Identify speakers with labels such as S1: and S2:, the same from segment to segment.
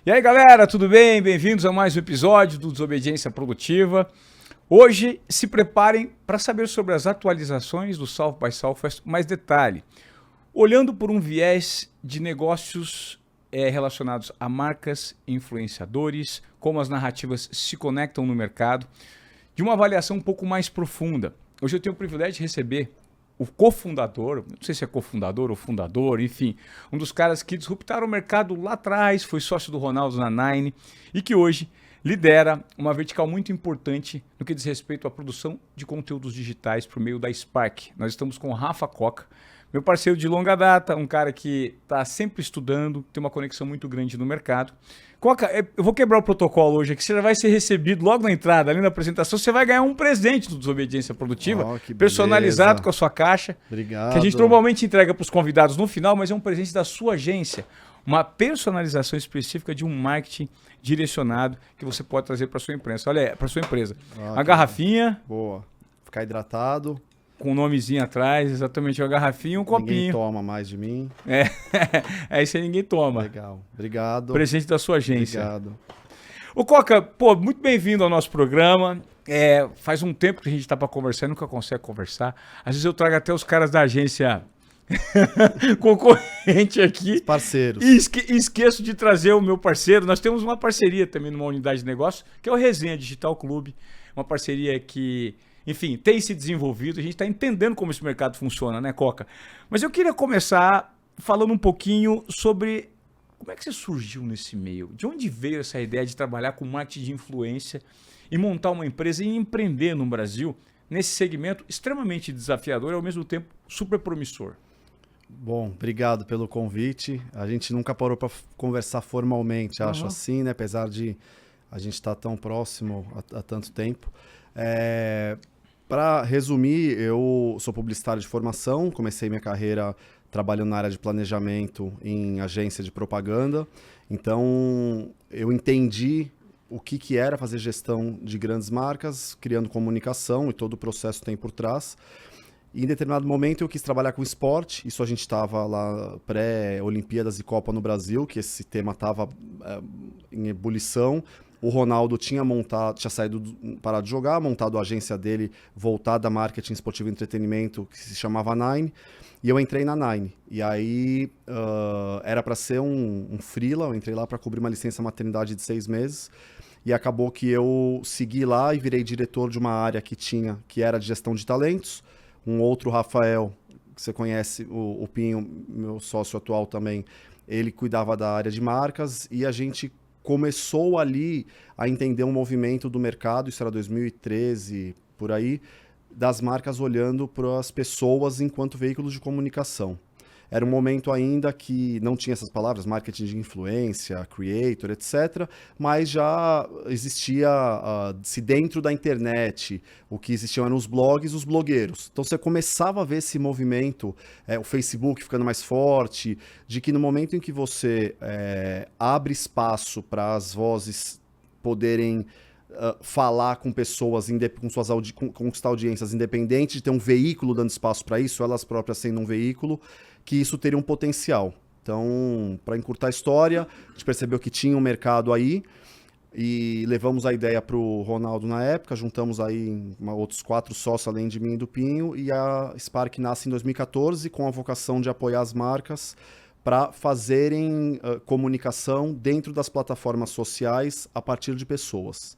S1: E aí, galera, tudo bem? Bem-vindos a mais um episódio do Desobediência Produtiva. Hoje, se preparem para saber sobre as atualizações do South by Southwest, mais detalhe, olhando por um viés de negócios relacionados a marcas, influenciadores, como as narrativas se conectam no mercado, de uma avaliação um pouco mais profunda. Hoje eu tenho o privilégio de receber o cofundador, não sei se é cofundador ou fundador, enfim, um dos caras que disruptaram o mercado lá atrás, foi sócio do Ronaldo na Nine e que hoje lidera uma vertical muito importante no que diz respeito à produção de conteúdos digitais por meio da Spark. Nós estamos com o Rafa Coca, meu parceiro de longa data, um cara que está sempre estudando, tem uma conexão muito grande no mercado. Coca, eu vou quebrar o protocolo hoje aqui, você já vai ser recebido logo na entrada, ali na apresentação, você vai ganhar um presente do Desobediência Produtiva, personalizado com a sua caixa.
S2: Obrigado.
S1: Que a gente normalmente entrega para os convidados no final, mas é um presente da sua agência. Uma personalização específica de um marketing direcionado que você pode trazer para sua empresa. Olha, para sua empresa. Uma garrafinha.
S2: Boa. Ficar hidratado.
S1: Com um nomezinho atrás, exatamente, uma garrafinha e um copinho.
S2: Ninguém toma mais de mim.
S1: Isso aí ninguém toma.
S2: Legal. Obrigado.
S1: Presente da sua agência.
S2: Obrigado.
S1: Ô Coca, pô, muito bem-vindo ao nosso programa. Faz um tempo que a gente tá para conversar e nunca consegue conversar. Às vezes eu trago até os caras da agência concorrente aqui.
S2: Parceiros.
S1: E esqueço de trazer o meu parceiro. Nós temos uma parceria também numa unidade de negócio, que é o Resenha Digital Clube. Uma parceria que, enfim, tem se desenvolvido. A gente está entendendo como esse mercado funciona, né, Coca? Mas eu queria começar falando um pouquinho sobre como é que você surgiu nesse meio. De onde veio essa ideia de trabalhar com marketing de influência e montar uma empresa e empreender no Brasil nesse segmento extremamente desafiador e ao mesmo tempo super promissor?
S2: Bom, obrigado pelo convite. A gente nunca parou para conversar formalmente, acho assim, né? Apesar de a gente estar tão próximo há tanto tempo. Para resumir, eu sou publicitário de formação, comecei minha carreira trabalhando na área de planejamento em agência de propaganda. Então, eu entendi o que era fazer gestão de grandes marcas, criando comunicação e todo o processo tem por trás. E em determinado momento eu quis trabalhar com esporte, isso a gente estava lá pré-Olimpíadas e Copa no Brasil, que esse tema estava em ebulição. O Ronaldo tinha parado de jogar, montado a agência dele voltada a marketing esportivo e entretenimento, que se chamava Nine, e eu entrei na Nine. E aí era para ser um freela, eu entrei lá para cobrir uma licença maternidade de 6 meses, e acabou que eu segui lá e virei diretor de uma área que era de gestão de talentos. Um outro Rafael, que você conhece, o Pinho, meu sócio atual também, ele cuidava da área de marcas, e a gente começou ali a entender um movimento do mercado, isso era 2013, por aí, das marcas olhando para as pessoas enquanto veículos de comunicação. Era um momento ainda que não tinha essas palavras, marketing de influência, creator, etc., mas já existia, se dentro da internet, o que existiam eram os blogs, os blogueiros. Então você começava a ver esse movimento, o Facebook ficando mais forte, de que no momento em que você abre espaço para as vozes poderem falar com pessoas, conquistar audiências independente de ter um veículo dando espaço para isso, elas próprias sendo um veículo, que isso teria um potencial. Então, para encurtar a história, a gente percebeu que tinha um mercado aí e levamos a ideia para o Ronaldo na época, juntamos aí outros 4 sócios além de mim e do Pinho, e a Spark nasce em 2014 com a vocação de apoiar as marcas para fazerem comunicação dentro das plataformas sociais a partir de pessoas.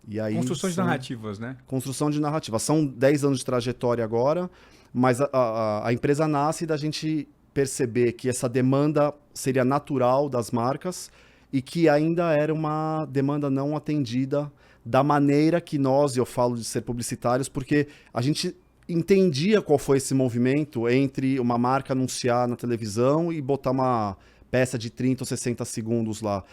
S2: E aí,
S1: construção de narrativas, né?
S2: Construção de narrativas. São 10 anos de trajetória agora, mas a empresa nasce da gente perceber que essa demanda seria natural das marcas e que ainda era uma demanda não atendida da maneira que nós, e eu falo de ser publicitários, porque a gente entendia qual foi esse movimento entre uma marca anunciar na televisão e botar uma peça de 30 ou 60 segundos lá.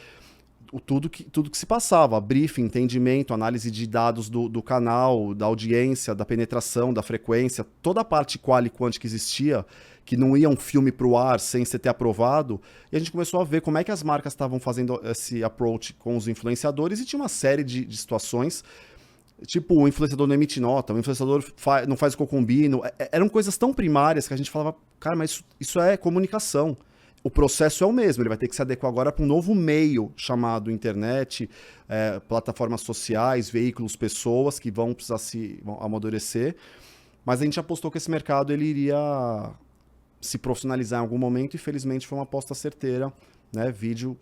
S2: Tudo que se passava, briefing, entendimento, análise de dados do canal, da audiência, da penetração, da frequência, toda a parte qual e quant que existia, que não ia um filme para o ar sem você ter aprovado, e a gente começou a ver como é que as marcas estavam fazendo esse approach com os influenciadores, e tinha uma série de situações, tipo, o influenciador não emite nota, o influenciador não faz o que eu combino, eram coisas tão primárias que a gente falava, cara, mas isso é comunicação. o processo é o mesmo, ele vai ter que se adequar agora para um novo meio chamado internet, plataformas sociais, veículos, pessoas que vão precisar vão amadurecer. Mas a gente apostou que esse mercado ele iria se profissionalizar em algum momento e felizmente foi uma aposta certeira, né? Vídeo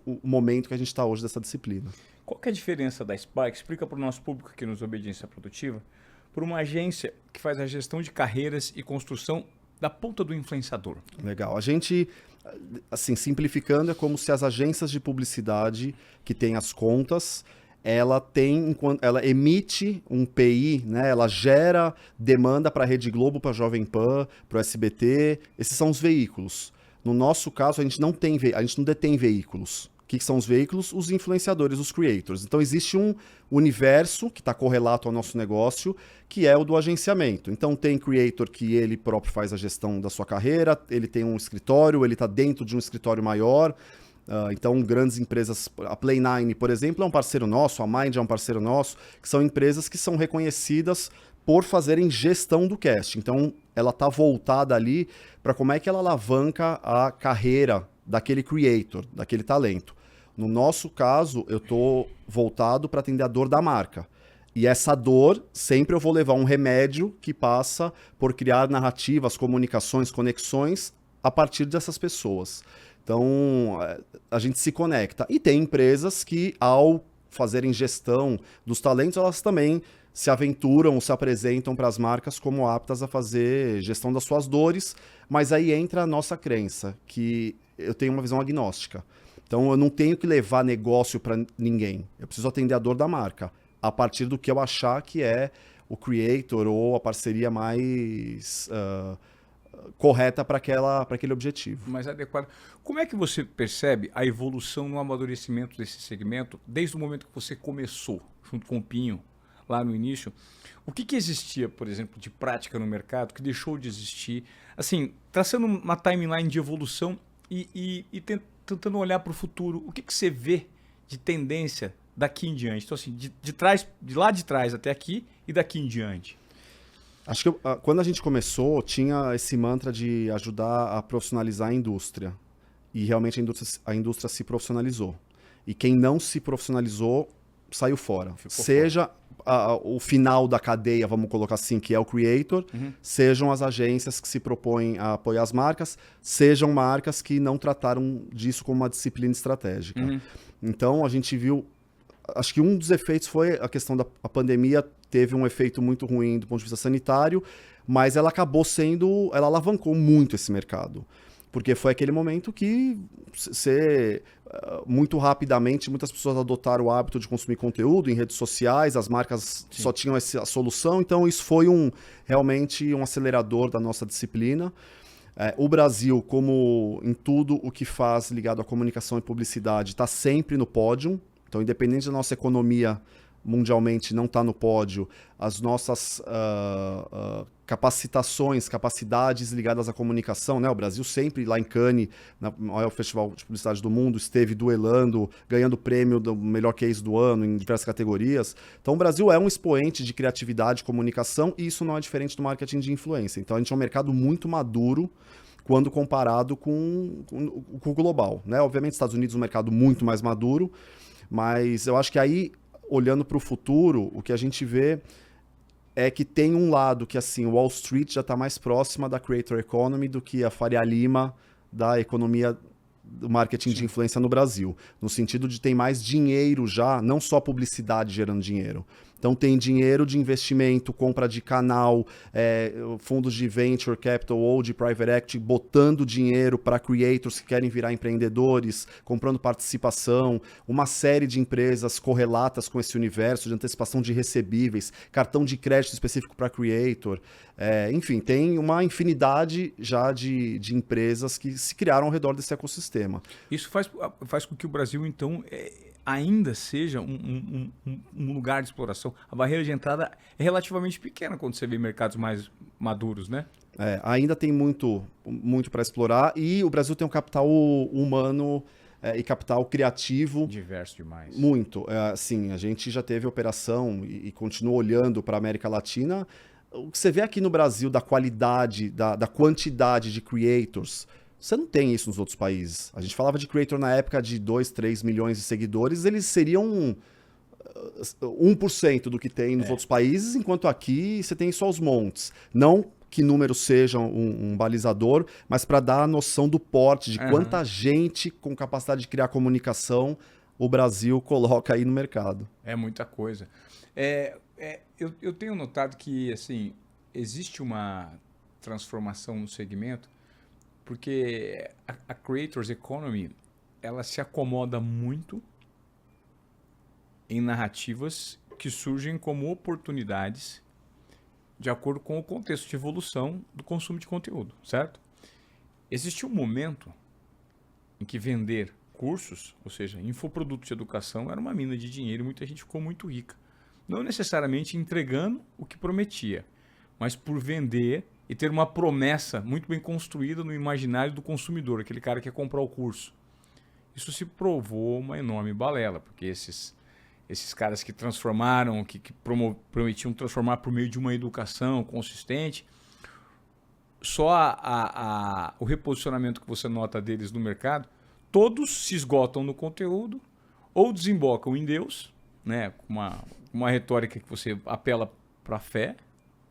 S2: o momento que a gente está hoje dessa disciplina.
S1: Qual que é a diferença da Spark? Explica para o nosso público aqui nos Obediência Produtiva, por uma agência que faz a gestão de carreiras e construção da ponta do influenciador.
S2: Legal. A gente, assim, simplificando, é como se as agências de publicidade que têm as contas, ela emite um PI, né? Ela gera demanda para a Rede Globo, para a Jovem Pan, para o SBT. Esses são os veículos. No nosso caso, a gente não detém veículos. O que são os veículos? Os influenciadores, os creators. Então, existe um universo que está correlato ao nosso negócio, que é o do agenciamento. Então, tem creator que ele próprio faz a gestão da sua carreira, ele tem um escritório, ele está dentro de um escritório maior. Então, grandes empresas, a Play9, por exemplo, é um parceiro nosso, a Mind é um parceiro nosso, que são empresas que são reconhecidas por fazerem gestão do cast. Então, ela está voltada ali para como é que ela alavanca a carreira daquele creator, daquele talento. No nosso caso, eu estou voltado para atender a dor da marca. E essa dor, sempre eu vou levar um remédio que passa por criar narrativas, comunicações, conexões a partir dessas pessoas. Então, a gente se conecta. E tem empresas que, ao fazerem gestão dos talentos, elas também se aventuram, se apresentam para as marcas como aptas a fazer gestão das suas dores, mas aí entra a nossa crença, que eu tenho uma visão agnóstica. Então, eu não tenho que levar negócio para ninguém. Eu preciso atender a dor da marca, a partir do que eu achar que é o creator ou a parceria mais correta para aquele objetivo.
S1: Mais adequado. Como é que você percebe a evolução no amadurecimento desse segmento desde o momento que você começou, junto com o Pinho, lá no início? O que existia, por exemplo, de prática no mercado que deixou de existir? Assim, traçando uma timeline de evolução e tentando olhar para o futuro, o que você vê de tendência daqui em diante? Então, assim, de lá de trás até aqui e daqui em diante.
S2: Acho que quando a gente começou, tinha esse mantra de ajudar a profissionalizar a indústria. E realmente a indústria se profissionalizou. E quem não se profissionalizou, saiu fora. Seja o final da cadeia, vamos colocar assim, que é o creator, sejam as agências que se propõem a apoiar as marcas, sejam marcas que não trataram disso como uma disciplina estratégica. Então, a gente viu... Acho que um dos efeitos foi a questão da pandemia, teve um efeito muito ruim do ponto de vista sanitário, mas ela acabou ela alavancou muito esse mercado. Porque foi aquele momento que muito rapidamente muitas pessoas adotaram o hábito de consumir conteúdo em redes sociais, as marcas só tinham essa solução, então isso foi realmente um acelerador da nossa disciplina. O Brasil, como em tudo o que faz ligado à comunicação e publicidade, está sempre no pódio. Então, independente da nossa economia mundialmente não está no pódio, as nossas capacidades ligadas à comunicação, né? O Brasil sempre lá em Cannes, no maior festival de publicidade do mundo, esteve duelando, ganhando prêmio do melhor case do ano em diversas categorias. Então o Brasil é um expoente de criatividade e comunicação e isso não é diferente do marketing de influência. Então a gente é um mercado muito maduro quando comparado com o global, né? Obviamente, Estados Unidos é um mercado muito mais maduro, mas eu acho que aí, olhando para o futuro, o que a gente vê é que tem um lado que, assim, Wall Street já está mais próxima da Creator Economy do que a Faria Lima da economia do marketing de influência no Brasil. No sentido de ter mais dinheiro já, não só publicidade gerando dinheiro. Então tem dinheiro de investimento, compra de canal, fundos de venture capital ou de private equity botando dinheiro para creators que querem virar empreendedores, comprando participação, uma série de empresas correlatas com esse universo de antecipação de recebíveis, cartão de crédito específico para creator. Enfim, tem uma infinidade já de empresas que se criaram ao redor desse ecossistema.
S1: Isso faz com que o Brasil, então, ainda seja um lugar de exploração. A barreira de entrada é relativamente pequena quando você vê mercados mais maduros, né?
S2: Ainda tem muito para explorar e o Brasil tem um capital humano e capital criativo.
S1: Diverso demais.
S2: Muito. Assim, a gente já teve operação e continua olhando para a América Latina. O que você vê aqui no Brasil da qualidade, da quantidade de creators, Você não tem isso nos outros países. A gente falava de creator na época de 2, 3 milhões de seguidores, eles seriam 1% do que tem nos outros países, enquanto aqui você tem só os montes. Não que números sejam um balizador, mas para dar a noção do porte, de quanta gente com capacidade de criar comunicação o Brasil coloca aí no mercado.
S1: É muita coisa. Eu tenho notado que assim, existe uma transformação no segmento, porque a Creators Economy ela se acomoda muito em narrativas que surgem como oportunidades de acordo com o contexto de evolução do consumo de conteúdo, certo? Existe um momento em que vender cursos, ou seja, infoprodutos de educação, era uma mina de dinheiro e muita gente ficou muito rica. Não necessariamente entregando o que prometia, mas por vender e ter uma promessa muito bem construída no imaginário do consumidor, aquele cara que quer comprar o curso. Isso se provou uma enorme balela, porque esses caras que transformaram, que prometiam transformar por meio de uma educação consistente, só o reposicionamento que você nota deles no mercado, todos se esgotam no conteúdo ou desembocam em Deus, né, com uma retórica que você apela para a fé,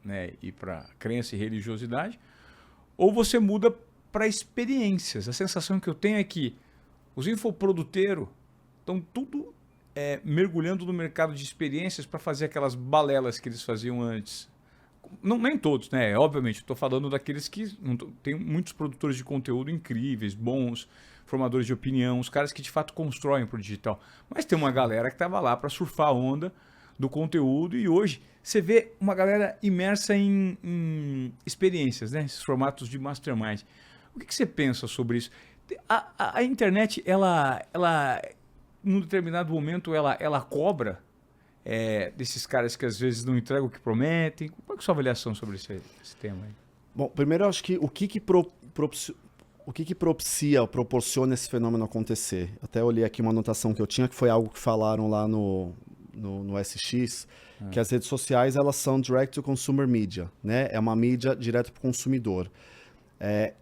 S1: né, e para crença e religiosidade, ou você muda para experiências. A sensação que eu tenho é que os infoproduteiros estão tudo mergulhando no mercado de experiências para fazer aquelas balelas que eles faziam antes. Não, nem todos, né? Obviamente, estou falando daqueles que tem muitos produtores de conteúdo incríveis, bons, formadores de opinião, os caras que de fato constroem para o digital. Mas tem uma galera que estava lá para surfar a onda do conteúdo e hoje você vê uma galera imersa em experiências, né? Esses formatos de mastermind. O que você pensa sobre isso? A internet, ela num determinado momento, ela cobra desses caras que às vezes não entregam o que prometem. Qual é a sua avaliação sobre esse tema aí?
S2: Bom, primeiro eu acho que o que propicia, proporciona esse fenômeno acontecer? Até olhei aqui uma anotação que eu tinha, que foi algo que falaram lá no SX, que as redes sociais elas são direct to consumer media, né? É uma mídia direto para o consumidor.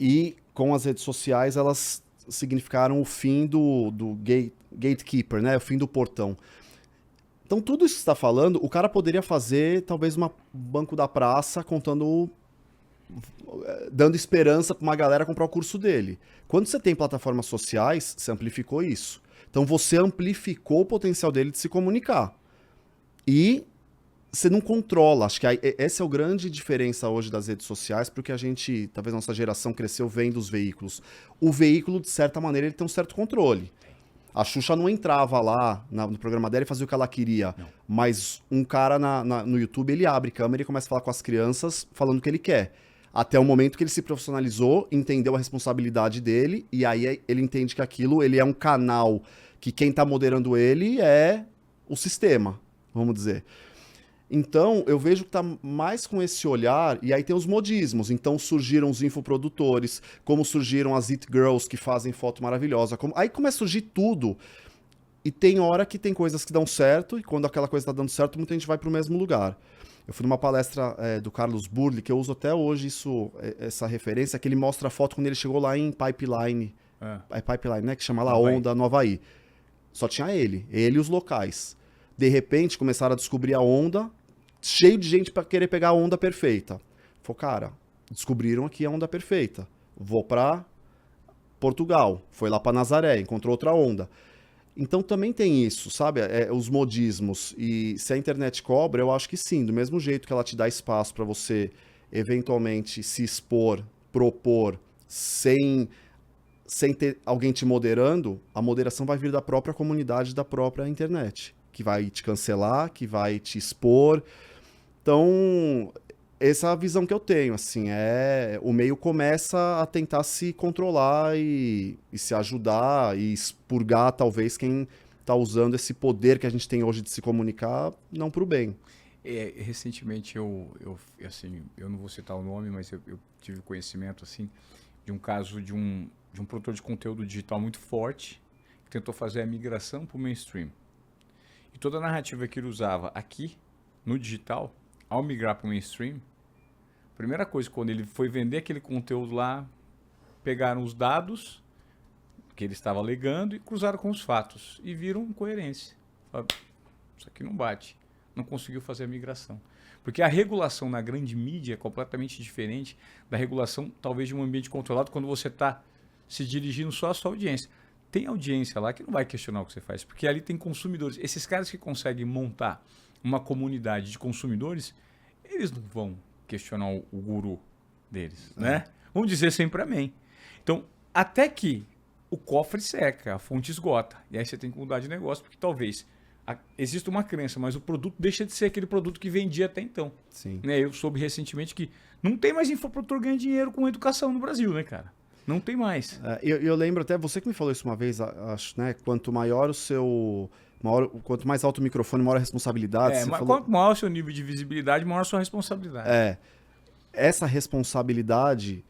S2: E com as redes sociais elas significaram o fim do gatekeeper, né? O fim do portão. Então tudo isso que você está falando, o cara poderia fazer talvez um banco da praça dando esperança para uma galera comprar o curso dele. Quando você tem plataformas sociais, você amplificou isso. Então você amplificou o potencial dele de se comunicar. E você não controla. Acho que essa é a grande diferença hoje das redes sociais, porque a gente, talvez nossa geração cresceu vendo os veículos. O veículo, de certa maneira, ele tem um certo controle. A Xuxa não entrava lá no programa dela e fazia o que ela queria. Não. Mas um cara no YouTube, ele abre câmera e começa a falar com as crianças falando o que ele quer. Até o momento que ele se profissionalizou, entendeu a responsabilidade dele, e aí ele entende que aquilo ele é um canal que quem está moderando ele é o sistema, vamos dizer. Então, eu vejo que está mais com esse olhar, e aí tem os modismos. Então, surgiram os infoprodutores, como surgiram as It Girls, que fazem foto maravilhosa. Aí começa a surgir tudo. E tem hora que tem coisas que dão certo, e quando aquela coisa está dando certo, muita gente vai para o mesmo lugar. Eu fui numa palestra do Carlos Burli, que eu uso até hoje essa referência, que ele mostra a foto quando ele chegou lá em Pipeline. Pipeline, né? Que chama lá Onda, no Havaí. Só tinha ele e os locais. De repente, começaram a descobrir a onda, cheio de gente para querer pegar a onda perfeita. Falei, cara, descobriram aqui a onda perfeita. Vou para Portugal. Foi lá para Nazaré, encontrou outra onda. Então também tem isso, sabe? Os modismos. E se a internet cobra, eu acho que sim. Do mesmo jeito que ela te dá espaço para você eventualmente se expor, propor, sem ter alguém te moderando, a moderação vai vir da própria comunidade, da própria internet, que vai te cancelar, que vai te expor. Então, essa é a visão que eu tenho, assim, o meio começa a tentar se controlar e se ajudar e expurgar, talvez, quem está usando esse poder que a gente tem hoje de se comunicar, não para o bem.
S1: Recentemente, eu não vou citar o nome, mas eu tive conhecimento, assim, de um caso de um produtor de conteúdo digital muito forte, que tentou fazer a migração para o mainstream. E toda a narrativa que ele usava aqui, no digital, ao migrar para o mainstream, a primeira coisa, quando ele foi vender aquele conteúdo lá, pegaram os dados que ele estava alegando e cruzaram com os fatos e viram incoerência. Falaram, isso aqui não bate. Não conseguiu fazer a migração. Porque a regulação na grande mídia é completamente diferente da regulação, talvez, de um ambiente controlado quando você está se dirigindo só à sua audiência. Tem audiência lá que não vai questionar o que você faz, porque ali tem consumidores. Esses caras que conseguem montar uma comunidade de consumidores, eles não vão questionar o guru deles, né? Vamos dizer sempre amém. Então, até que o cofre seca, a fonte esgota. E aí você tem que mudar de negócio, porque talvez exista uma crença, mas o produto deixa de ser aquele produto que vendia até então.
S2: Sim.
S1: Né? Eu soube recentemente que não tem mais infoprodutor ganhando dinheiro com educação no Brasil, né, cara? Não tem mais.
S2: Eu lembro até, você que me falou isso uma vez, acho, né? Quanto maior o seu... quanto mais alto o microfone, maior a responsabilidade.
S1: Quanto maior o seu nível de visibilidade, maior a sua responsabilidade.
S2: Essa responsabilidade,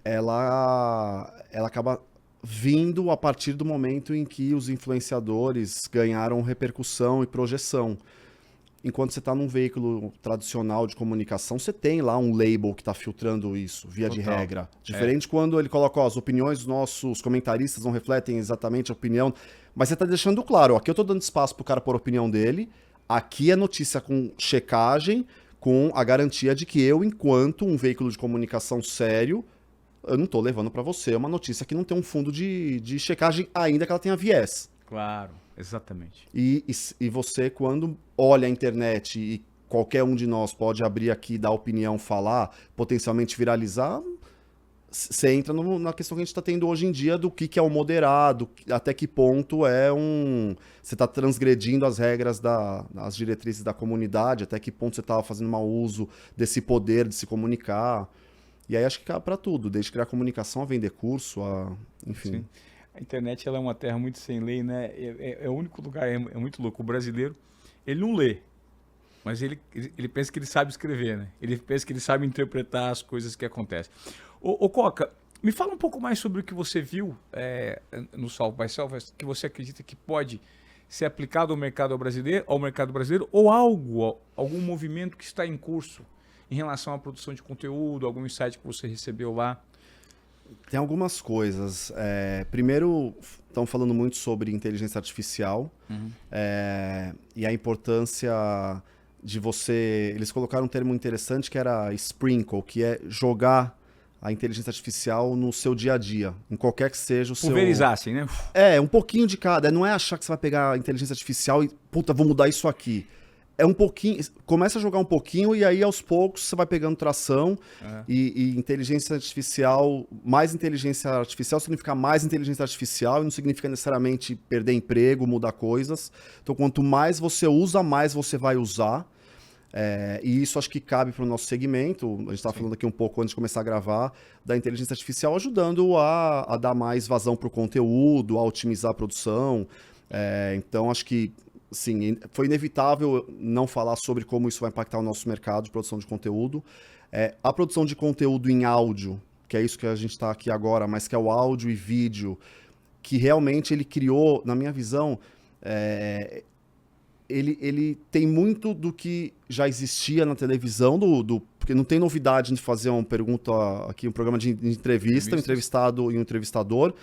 S2: ela acaba vindo a partir do momento em que os influenciadores ganharam repercussão e projeção. Enquanto você está num veículo tradicional de comunicação, você tem lá um label que está filtrando isso, via de regra. Diferente quando ele coloca, as opiniões dos nossos comentaristas não refletem exatamente a opinião, mas você está deixando claro, aqui eu estou dando espaço para o cara pôr a opinião dele, aqui é notícia com checagem, com a garantia de que eu, enquanto um veículo de comunicação sério, eu não estou levando para você uma notícia que não tem um fundo de checagem, ainda que ela tenha viés.
S1: Claro, exatamente.
S2: E você, quando olha a internet e qualquer um de nós pode abrir aqui, dar opinião, falar, potencialmente viralizar, você entra na questão que a gente está tendo hoje em dia do que é o moderado, até que ponto você está transgredindo as regras as diretrizes da comunidade, até que ponto você está fazendo mau uso desse poder de se comunicar. E aí acho que cabe para tudo, desde criar comunicação a vender curso, enfim.
S1: Sim. A internet ela é uma terra muito sem lei, né? É o único lugar, é muito louco. O brasileiro, ele não lê, mas ele pensa que ele sabe escrever, né? Ele pensa que ele sabe interpretar as coisas que acontecem. Ô Coca, me fala um pouco mais sobre o que você viu no South by Southwest, que você acredita que pode ser aplicado ao mercado brasileiro ou algum movimento que está em curso em relação à produção de conteúdo, algum insight que você recebeu lá?
S2: Tem algumas coisas. Primeiro, estão falando muito sobre inteligência artificial e a importância de você... Eles colocaram um termo interessante que era sprinkle, que é jogar a inteligência artificial no seu dia a dia, em qualquer que seja o seu...
S1: Pulverizassem, né?
S2: Um pouquinho de cada. Não é achar que você vai pegar a inteligência artificial e, vou mudar isso aqui. É um pouquinho, começa a jogar um pouquinho e aí aos poucos você vai pegando tração e inteligência artificial, mais inteligência artificial significa mais inteligência artificial e não significa necessariamente perder emprego, mudar coisas. Então quanto mais você usa, mais você vai usar. E isso acho que cabe para o nosso segmento. A gente estava falando aqui um pouco antes de começar a gravar da inteligência artificial, ajudando a dar mais vazão para o conteúdo, a otimizar a produção. Então acho que sim, foi inevitável não falar sobre como isso vai impactar o nosso mercado de produção de conteúdo. A produção de conteúdo em áudio, que é isso que a gente está aqui agora, mas que é o áudio e vídeo, que realmente ele criou, na minha visão, ele tem muito do que já existia na televisão, porque não tem novidade de fazer uma pergunta aqui, um programa de entrevista, um entrevistado e um entrevistador.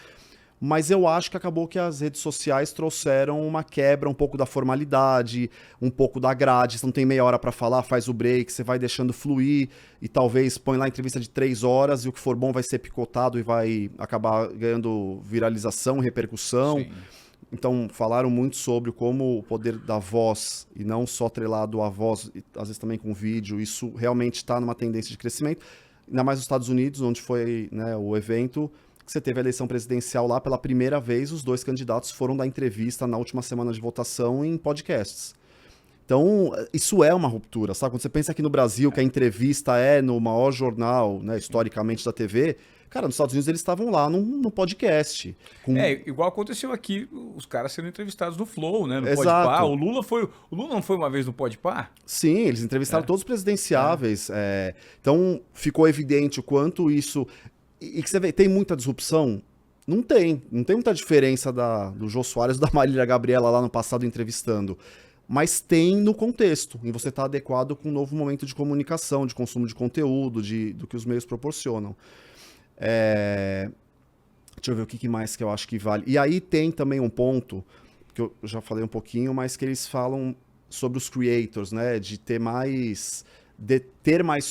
S2: Mas eu acho que acabou que as redes sociais trouxeram uma quebra, um pouco da formalidade, um pouco da grade. Você não tem meia hora para falar, faz o break, você vai deixando fluir e talvez põe lá entrevista de 3 horas e o que for bom vai ser picotado e vai acabar ganhando viralização, repercussão. Sim. Então falaram muito sobre como o poder da voz, e não só atrelado à voz, às vezes também com vídeo, isso realmente está numa tendência de crescimento. Ainda mais nos Estados Unidos, onde foi, né, o evento... Você teve a eleição presidencial lá, pela primeira vez, os 2 candidatos foram dar entrevista na última semana de votação em podcasts. Então, isso é uma ruptura, sabe? Quando você pensa aqui no Brasil, que a entrevista é no maior jornal, né, historicamente, da TV, cara, nos Estados Unidos eles estavam lá no podcast.
S1: Igual aconteceu aqui, os caras sendo entrevistados no Flow, né? No
S2: Exato.
S1: Podpah. O Lula não foi uma vez no Podpah?
S2: Sim, eles entrevistaram todos os presidenciáveis. Então, ficou evidente o quanto isso... E que você vê, tem muita disrupção? Não tem muita diferença do Jô Soares e da Marília Gabriela lá no passado entrevistando. Mas tem no contexto, em você estar adequado com um novo momento de comunicação, de consumo de conteúdo, do que os meios proporcionam. Deixa eu ver o que mais que eu acho que vale. E aí tem também um ponto, que eu já falei um pouquinho, mas que eles falam sobre os creators, né? De ter mais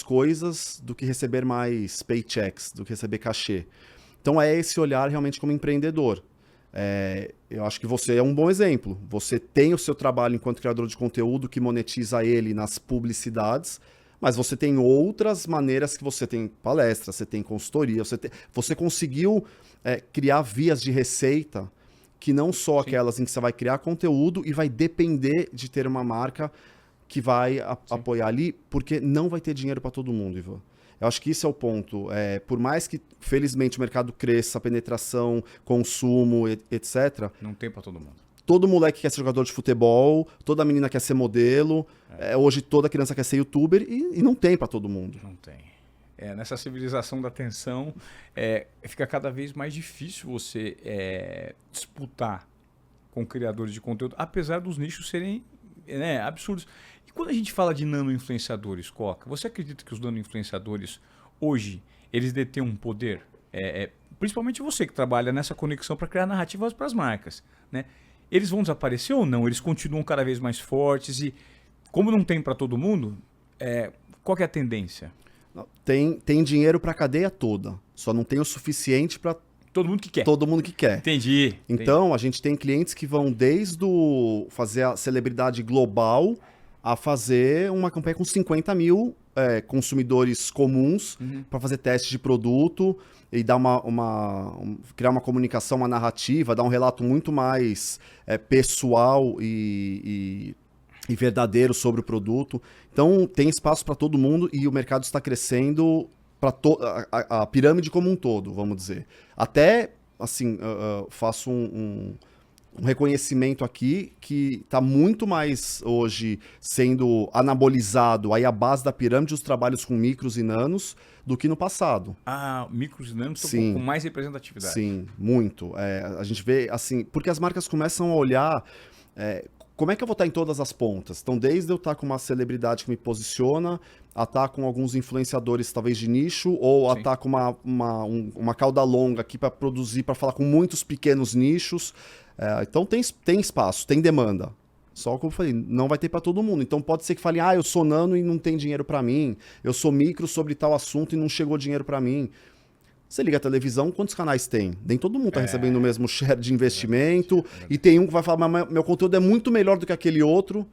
S2: coisas do que receber mais paychecks, do que receber cachê. Então é esse olhar realmente como empreendedor. Eu acho que você é um bom exemplo. Você tem o seu trabalho enquanto criador de conteúdo que monetiza ele nas publicidades, mas você tem outras maneiras que você tem palestra, você tem consultoria, você conseguiu criar vias de receita que não só
S1: Sim.
S2: aquelas em que você vai criar conteúdo e vai depender de ter uma marca que vai apoiar ali, porque não vai ter dinheiro para todo mundo, Ivan. Eu acho que isso é o ponto. Por mais que, felizmente, o mercado cresça, a penetração, consumo, etc.
S1: Não tem para todo mundo.
S2: Todo moleque quer ser jogador de futebol, toda menina quer ser modelo, hoje toda criança quer ser youtuber e não tem para todo mundo.
S1: Não tem. Nessa civilização da atenção, fica cada vez mais difícil você disputar com criadores de conteúdo, apesar dos nichos serem absurdos. E quando a gente fala de nano-influenciadores, Coca, você acredita que os nano-influenciadores, hoje, eles detêm um poder? Principalmente você que trabalha nessa conexão para criar narrativas para as marcas, né? Eles vão desaparecer ou não? Eles continuam cada vez mais fortes e, como não tem para todo mundo, qual que é a tendência?
S2: Tem dinheiro para a cadeia toda, só não tem o suficiente para
S1: todo mundo que quer.
S2: Todo mundo que quer.
S1: Entendi.
S2: Então, a gente tem clientes que vão desde fazer a celebridade global a fazer uma campanha com 50 mil consumidores comuns para fazer teste de produto e dar criar uma comunicação, uma narrativa, dar um relato muito mais pessoal e verdadeiro sobre o produto. Então, tem espaço para todo mundo e o mercado está crescendo para a pirâmide como um todo, vamos dizer. Até, assim, faço um reconhecimento aqui que está muito mais hoje sendo anabolizado aí a base da pirâmide, os trabalhos com micros e nanos, do que no passado.
S1: Micros e nanos estão com mais representatividade.
S2: Sim, muito. A gente vê, assim, porque as marcas começam a olhar como é que eu vou estar em todas as pontas? Então, desde eu estar com uma celebridade que me posiciona, a estar com alguns influenciadores talvez de nicho, ou a estar com uma cauda longa aqui para produzir, para falar com muitos pequenos nichos. Então, tem espaço, tem demanda. Só como eu falei, não vai ter para todo mundo. Então, pode ser que fale, eu sou nano e não tem dinheiro para mim. Eu sou micro sobre tal assunto e não chegou dinheiro para mim. Você liga a televisão, quantos canais tem? Nem todo mundo está recebendo o mesmo share de investimento. E tem um que vai falar, mas meu conteúdo é muito melhor do que aquele outro.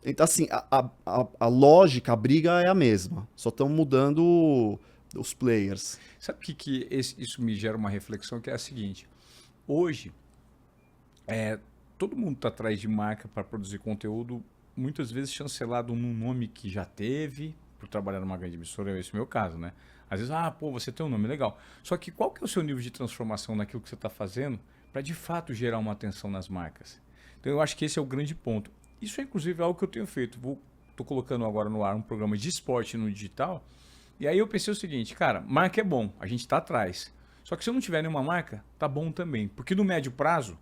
S2: Então, assim, a lógica, a briga é a mesma. Só estão mudando os players.
S1: Sabe o que isso me gera uma reflexão, que é a seguinte. Hoje, todo mundo está atrás de marca para produzir conteúdo, muitas vezes chancelado num nome que já teve, por trabalhar numa grande emissora, esse é o meu caso, né? Às vezes, você tem um nome legal. Só que qual que é o seu nível de transformação naquilo que você está fazendo para, de fato, gerar uma atenção nas marcas? Então, eu acho que esse é o grande ponto. Isso é, inclusive, algo que eu tenho feito. Estou colocando agora no ar um programa de esporte no digital. E aí eu pensei o seguinte, cara, marca é bom, a gente está atrás. Só que se eu não tiver nenhuma marca, tá bom também. Porque no médio prazo,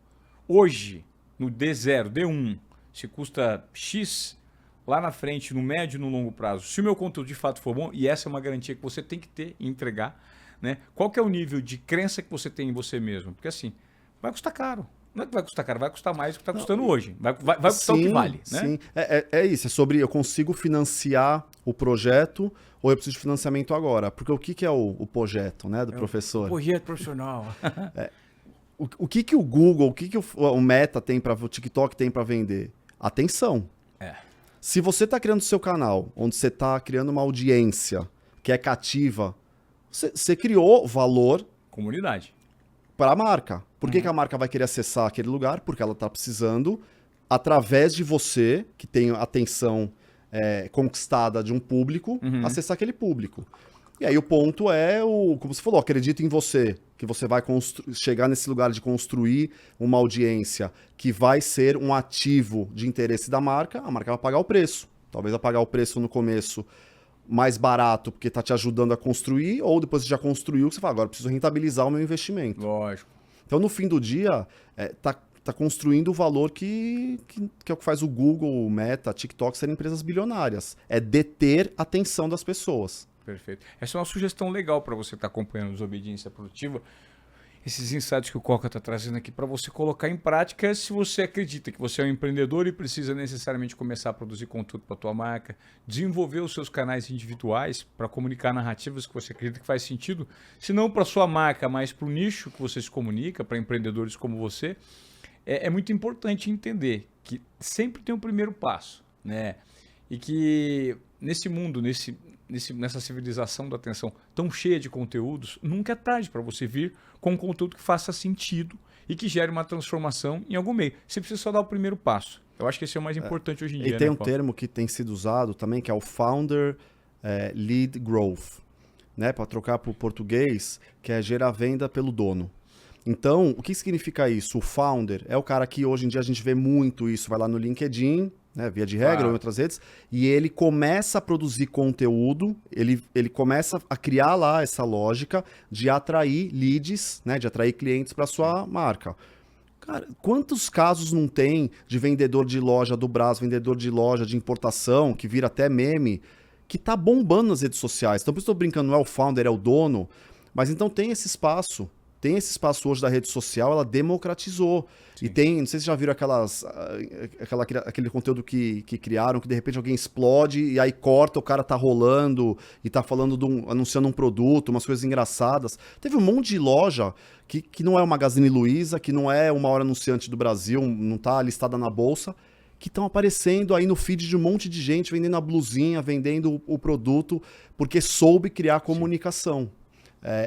S1: hoje, no D0, D1, se custa X... Lá na frente, no médio e no longo prazo, se o meu conteúdo de fato for bom, e essa é uma garantia que você tem que ter e entregar, né? Qual que é o nível de crença que você tem em você mesmo? Porque assim, vai custar caro. Não é que vai custar caro, vai custar mais do que está custando hoje. Vai custar o que vale, né?
S2: Sim, é isso. É sobre eu consigo financiar o projeto ou eu preciso de financiamento agora. Porque o que é o projeto, né, do professor?
S1: O projeto profissional.
S2: O que o Google, o que o Meta tem para o TikTok tem para vender? Atenção. Se você está criando seu canal, onde você está criando uma audiência que é cativa, você criou valor...
S1: Comunidade.
S2: Para a marca. Por que a marca vai querer acessar aquele lugar? Porque ela está precisando, através de você, que tem a atenção conquistada de um público, acessar aquele público. E aí o ponto como você falou, acredita em você, que você vai chegar nesse lugar de construir uma audiência que vai ser um ativo de interesse da marca, a marca vai pagar o preço. Talvez vai pagar o preço no começo mais barato, porque está te ajudando a construir, ou depois que já construiu, você fala, agora eu preciso rentabilizar o meu investimento.
S1: Lógico.
S2: Então, no fim do dia, tá construindo o valor que é o que faz o Google, o Meta, TikTok serem empresas bilionárias. É deter a atenção das pessoas.
S1: Perfeito. Essa é uma sugestão legal para você estar acompanhando a Desobediência Produtiva. Esses insights que o Coca está trazendo aqui para você colocar em prática se você acredita que você é um empreendedor e precisa necessariamente começar a produzir conteúdo para a tua marca, desenvolver os seus canais individuais para comunicar narrativas que você acredita que faz sentido, se não para a sua marca, mas para o nicho que você se comunica, para empreendedores como você. É muito importante entender que sempre tem um primeiro passo, né? E que nesse mundo, nessa civilização da atenção tão cheia de conteúdos, nunca é tarde para você vir com um conteúdo que faça sentido e que gere uma transformação em algum meio. Você precisa só dar o primeiro passo. Eu acho que esse é o mais importante hoje em dia.
S2: E tem
S1: né,
S2: um termo que tem sido usado também, que é o Founder Lead Growth, né? Para trocar para o português, que é gerar venda pelo dono. Então, o que significa isso? O founder é o cara que hoje em dia a gente vê muito isso, vai lá no LinkedIn, né, via de regra ou em outras redes, e ele começa a produzir conteúdo, ele começa a criar lá essa lógica de atrair leads, né, de atrair clientes para sua marca. Cara, quantos casos não tem de vendedor de loja do Brás, vendedor de loja de importação, que vira até meme, que tá bombando nas redes sociais. Então, por isso eu tô brincando, não é o founder, é o dono, mas então tem esse espaço. Tem esse espaço hoje da rede social, ela democratizou. Sim. E tem, não sei se vocês já viram aquele conteúdo que criaram, que de repente alguém explode e aí corta, o cara tá rolando e tá falando anunciando um produto, umas coisas engraçadas. Teve um monte de loja que não é o Magazine Luiza, que não é o maior anunciante do Brasil, não tá listada na bolsa, que estão aparecendo aí no feed de um monte de gente, vendendo a blusinha, vendendo o produto, porque soube criar comunicação. Sim.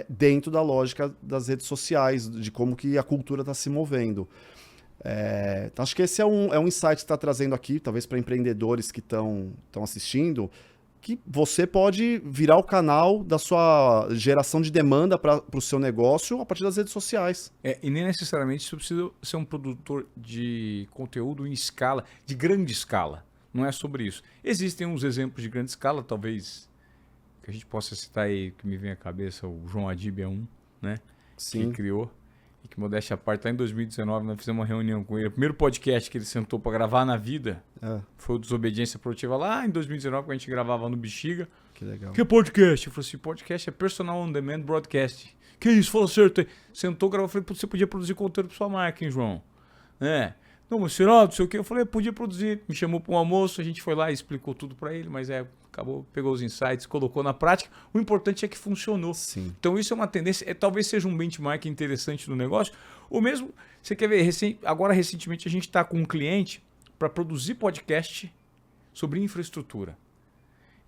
S2: Dentro da lógica das redes sociais, de como que a cultura está se movendo. Então acho que esse é um insight que está trazendo aqui, talvez para empreendedores que estão assistindo, que você pode virar o canal da sua geração de demanda para o seu negócio a partir das redes sociais.
S1: E nem necessariamente você precisa ser um produtor de conteúdo em escala, de grande escala. Não é sobre isso. Existem uns exemplos de grande escala, talvez... que a gente possa citar aí, que me vem à cabeça, o João Adib é um, né?
S2: Sim.
S1: Que criou. E que, modéstia à parte, lá em 2019, nós fizemos uma reunião com ele. O primeiro podcast que ele sentou para gravar na vida foi o Desobediência Produtiva, lá em 2019, que a gente gravava no Bexiga.
S2: Que legal.
S1: Que podcast? Eu falei assim, podcast é Personal On Demand Broadcast. Que isso? Falou certo. Sentou, gravou. Eu falei, você podia produzir conteúdo para sua marca, hein, João? Não, mas será? Não sei o quê. Eu falei, podia produzir. Me chamou para um almoço, a gente foi lá e explicou tudo para ele, mas acabou, pegou os insights, colocou na prática. O importante é que funcionou.
S2: Sim.
S1: Então isso é uma tendência, talvez seja um benchmark interessante do negócio. Ou mesmo, você quer ver, agora recentemente a gente está com um cliente para produzir podcast sobre infraestrutura.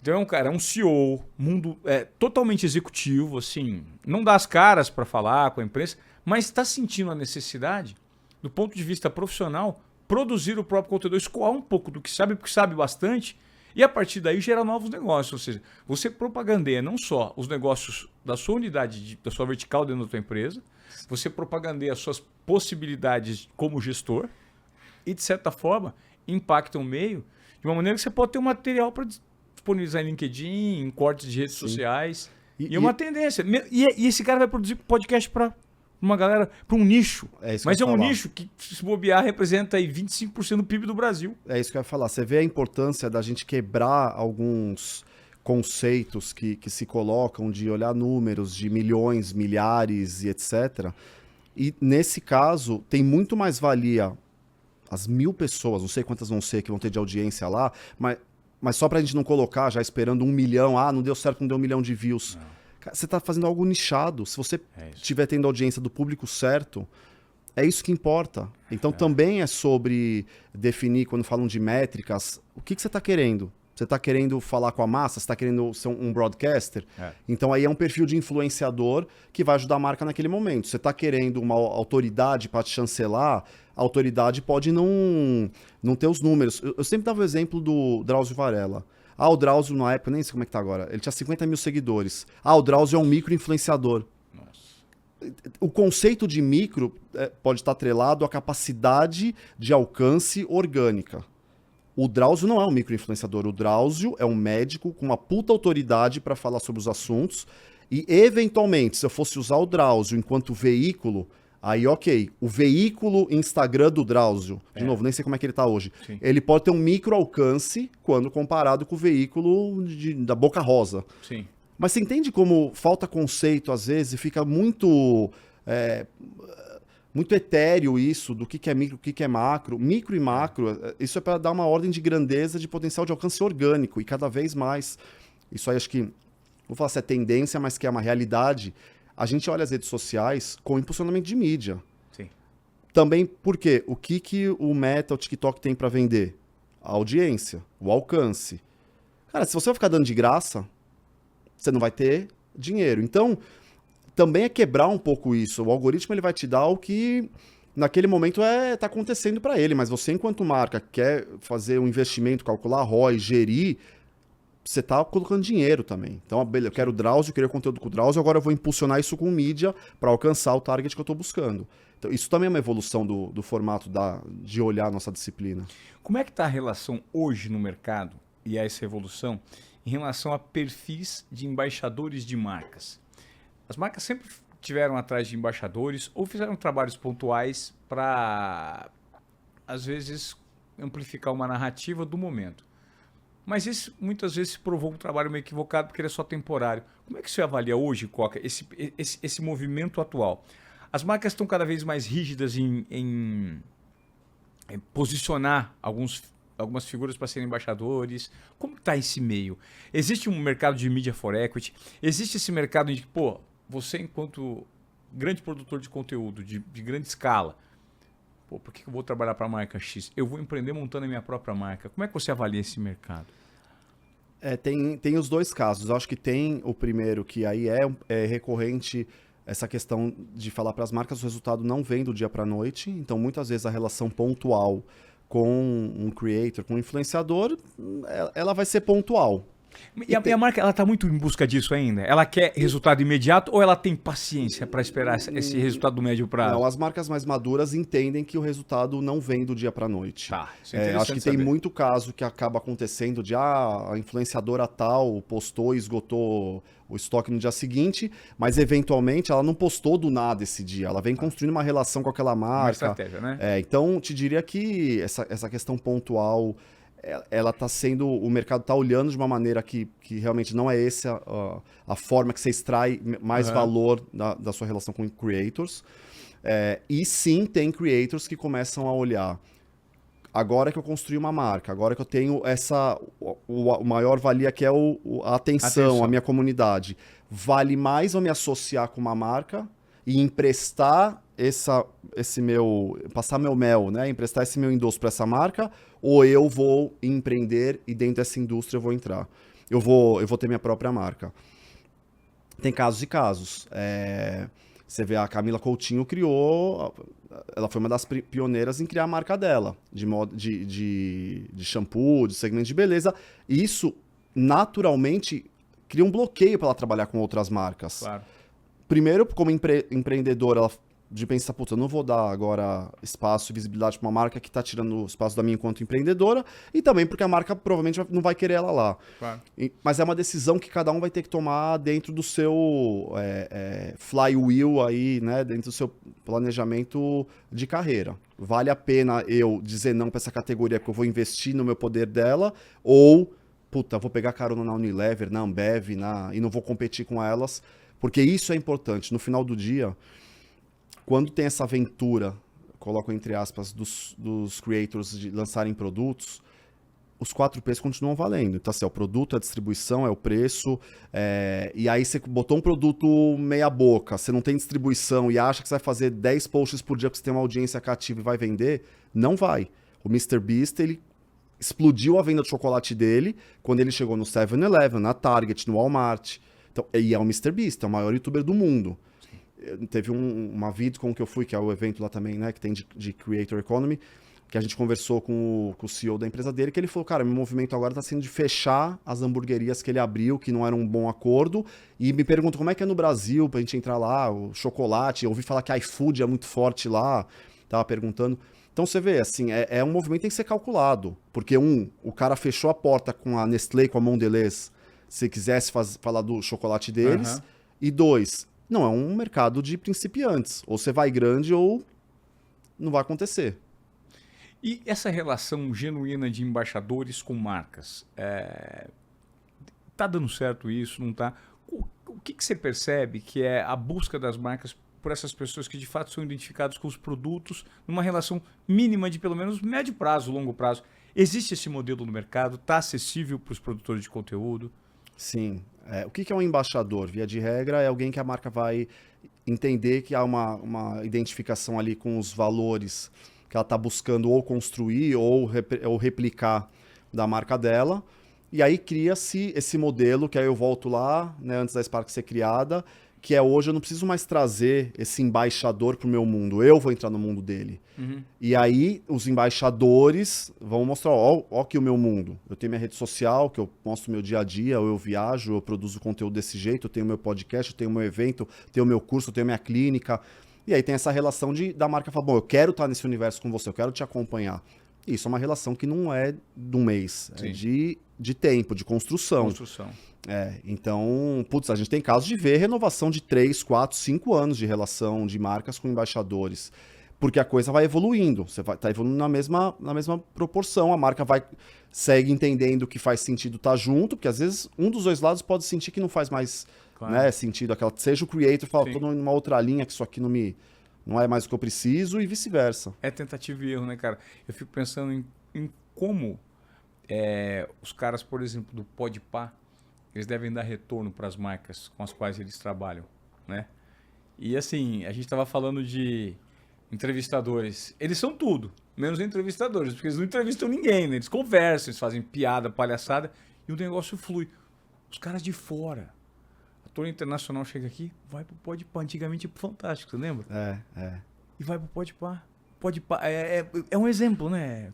S1: Então é um cara, é um CEO, mundo totalmente executivo, assim, não dá as caras para falar com a imprensa, mas está sentindo a necessidade, do ponto de vista profissional, produzir o próprio conteúdo, escoar um pouco do que sabe, porque sabe bastante, e a partir daí gera novos negócios. Ou seja, você propagandeia não só os negócios da sua unidade, da sua vertical dentro da sua empresa, você propagandeia as suas possibilidades como gestor e, de certa forma, impacta o meio de uma maneira que você pode ter um material para disponibilizar em LinkedIn, em cortes de redes sociais. E é uma tendência. E esse cara vai produzir podcast para uma galera, para um nicho. Mas é um nicho que, se bobear, representa aí 25% do PIB do Brasil.
S2: É isso que eu ia falar. Você vê a importância da gente quebrar alguns conceitos que se colocam de olhar números de milhões, milhares e etc. E, nesse caso, tem muito mais valia as 1.000 pessoas, não sei quantas vão ser que vão ter de audiência lá, mas só para a gente não colocar já esperando 1 milhão, não deu certo, não deu 1 milhão de views. Não. Você está fazendo algo nichado. Se você estiver tendo audiência do público certo, é isso que importa. Então também é sobre definir, quando falam de métricas, o que você está querendo. Você está querendo falar com a massa? Você está querendo ser um broadcaster? Então aí é um perfil de influenciador que vai ajudar a marca naquele momento. Você está querendo uma autoridade para te chancelar, a autoridade pode não ter os números. Eu sempre dava o exemplo do Drauzio Varela. O Drauzio, na época, nem sei como é que tá agora, ele tinha 50 mil seguidores. O Drauzio é um micro-influenciador. O conceito de micro pode estar atrelado à capacidade de alcance orgânica. O Drauzio não é um micro-influenciador. O Drauzio é um médico com uma puta autoridade para falar sobre os assuntos e, eventualmente, se eu fosse usar o Drauzio enquanto veículo, aí, ok, o veículo Instagram do Drauzio, de novo, nem sei como é que ele tá hoje,
S1: Sim.
S2: ele pode ter um micro alcance quando comparado com o veículo da Boca Rosa.
S1: Sim.
S2: Mas você entende como falta conceito às vezes e fica muito muito etéreo isso do que é micro, o que é macro. Micro e macro, isso é para dar uma ordem de grandeza de potencial de alcance orgânico e cada vez mais. Isso aí acho que, vou falar se é tendência, mas que é uma realidade. A gente olha as redes sociais com impulsionamento de mídia.
S1: Sim.
S2: Também porque o que o Meta, o TikTok tem para vender? A audiência, o alcance. Cara, se você vai ficar dando de graça, você não vai ter dinheiro. Então, também é quebrar um pouco isso. O algoritmo ele vai te dar o que naquele momento tá acontecendo para ele, mas você enquanto marca quer fazer um investimento, calcular ROI, gerir, você tá colocando dinheiro também. Então, beleza, eu quero o Drauzio, eu queria conteúdo com o Drauzio, agora eu vou impulsionar isso com mídia para alcançar o target que eu estou buscando. Então, isso também é uma evolução do formato de olhar a nossa disciplina.
S1: Como é que está a relação hoje no mercado e essa evolução em relação a perfis de embaixadores de marcas? As marcas sempre tiveram atrás de embaixadores ou fizeram trabalhos pontuais para, às vezes, amplificar uma narrativa do momento. Mas isso muitas vezes se provou um trabalho meio equivocado porque ele é só temporário. Como é que você avalia hoje, Coca, esse movimento atual? As marcas estão cada vez mais rígidas em posicionar algumas figuras para serem embaixadores. Como está esse meio? Existe um mercado de media for equity? Existe esse mercado de, pô, você enquanto grande produtor de conteúdo, de grande escala, pô, por que eu vou trabalhar para a marca X? Eu vou empreender montando a minha própria marca. Como é que você avalia esse mercado?
S2: Tem os dois casos. Eu acho que tem o primeiro, que aí é recorrente essa questão de falar para as marcas, o resultado não vem do dia para a noite. Então, muitas vezes, a relação pontual com um creator, com um influenciador, ela vai ser pontual.
S1: E a marca, ela está muito em busca disso ainda? Ela quer resultado imediato ou ela tem paciência para esperar esse resultado do médio prazo?
S2: Não, as marcas mais maduras entendem que o resultado não vem do dia para a noite.
S1: Tá, isso é interessante
S2: acho que
S1: saber.
S2: tem muito caso que acaba acontecendo de a influenciadora tal postou e esgotou o estoque no dia seguinte, mas eventualmente ela não postou do nada esse dia. Ela vem construindo uma relação com aquela marca.
S1: Uma estratégia, né?
S2: Então, te diria que essa questão pontual, ela está sendo, o mercado está olhando de uma maneira que realmente não é essa a forma que você extrai mais valor da sua relação com creators. E sim, tem creators que começam a olhar. Agora que eu construí uma marca, agora que eu tenho o maior valia que é a atenção, a minha comunidade. Vale mais eu me associar com uma marca e emprestar passar meu mel, né? Emprestar esse meu endosso para essa marca, ou eu vou empreender e dentro dessa indústria eu vou entrar. Eu vou ter minha própria marca. Tem casos e casos. Você vê a Camila Coutinho ela foi uma das pioneiras em criar a marca dela, de shampoo, de segmento de beleza. E isso, naturalmente, cria um bloqueio para ela trabalhar com outras marcas.
S1: Claro.
S2: Primeiro, como empreendedora, ela de pensar, puta, eu não vou dar agora espaço e visibilidade para uma marca que está tirando o espaço da minha enquanto empreendedora, e também porque a marca provavelmente não vai querer ela lá.
S1: Claro.
S2: Mas é uma decisão que cada um vai ter que tomar dentro do seu flywheel aí, né, dentro do seu planejamento de carreira. Vale a pena eu dizer não para essa categoria porque eu vou investir no meu poder dela, ou, puta, vou pegar carona na Unilever, na Ambev, e não vou competir com elas, porque isso é importante. No final do dia, quando tem essa aventura, coloco entre aspas, dos creators de lançarem produtos, os 4 P's continuam valendo. Então, assim, é o produto, a distribuição, é o preço, e aí você botou um produto meia boca, você não tem distribuição e acha que você vai fazer 10 posts por dia porque você tem uma audiência cativa e vai vender, não vai. O MrBeast, ele explodiu a venda do chocolate dele quando ele chegou no 7-Eleven, na Target, no Walmart. Então, e é o MrBeast, é o maior youtuber do mundo. Teve uma VidCon que eu fui, que é o evento lá também, né, que tem de Creator Economy, que a gente conversou com o CEO da empresa dele, que ele falou, cara, meu movimento agora está sendo de fechar as hamburguerias que ele abriu, que não era um bom acordo, e me pergunta como é que é no Brasil, pra gente entrar lá, o chocolate, eu ouvi falar que iFood é muito forte lá, tava perguntando. Então você vê, assim, é um movimento que tem que ser calculado, porque o cara fechou a porta com a Nestlé, com a Mondelez, se quisesse falar do chocolate deles, e 2, não é um mercado de principiantes. Ou você vai grande ou não vai acontecer.
S1: E essa relação genuína de embaixadores com marcas? Tá dando certo isso? Não tá? O que você percebe que é a busca das marcas por essas pessoas que de fato são identificadas com os produtos numa relação mínima de pelo menos médio prazo, longo prazo? Existe esse modelo no mercado? Está acessível para os produtores de conteúdo?
S2: Sim. O que é um embaixador? Via de regra, é alguém que a marca vai entender que há uma identificação ali com os valores que ela está buscando ou construir ou replicar da marca dela. E aí cria-se esse modelo, que aí eu volto lá, né, antes da Spark ser criada, que é hoje eu não preciso mais trazer esse embaixador para o meu mundo, eu vou entrar no mundo dele.
S1: Uhum.
S2: E aí os embaixadores vão mostrar, ó aqui o meu mundo. Eu tenho minha rede social, que eu mostro meu dia a dia, eu viajo, eu produzo conteúdo desse jeito, eu tenho meu podcast, eu tenho meu evento, eu tenho meu curso, eu tenho minha clínica. E aí tem essa relação da marca falar, bom, eu quero estar nesse universo com você, eu quero te acompanhar. Isso é uma relação que não é de um mês,
S1: Sim.
S2: é de tempo, de construção. Então, putz, a gente tem casos de ver renovação de 3, 4, 5 anos de relação de marcas com embaixadores. Porque a coisa vai evoluindo, você vai tá evoluindo na mesma proporção, a marca segue entendendo que faz sentido estar junto, porque às vezes um dos dois lados pode sentir que não faz mais sentido, seja o creator fala, tô numa outra linha que isso aqui não é mais o que eu preciso e vice-versa.
S1: É tentativa e erro, né, cara? Eu fico pensando em como os caras, por exemplo, do Podpah, eles devem dar retorno para as marcas com as quais eles trabalham, né? E assim, a gente estava falando de entrevistadores. Eles são tudo, menos entrevistadores, porque eles não entrevistam ninguém, né? Eles conversam, eles fazem piada, palhaçada e o negócio flui. Os caras de fora, ator internacional chega aqui, vai pro Podpah, antigamente ia pro Fantástico, você lembra? E vai pro Podpah. Podpah é um exemplo, né?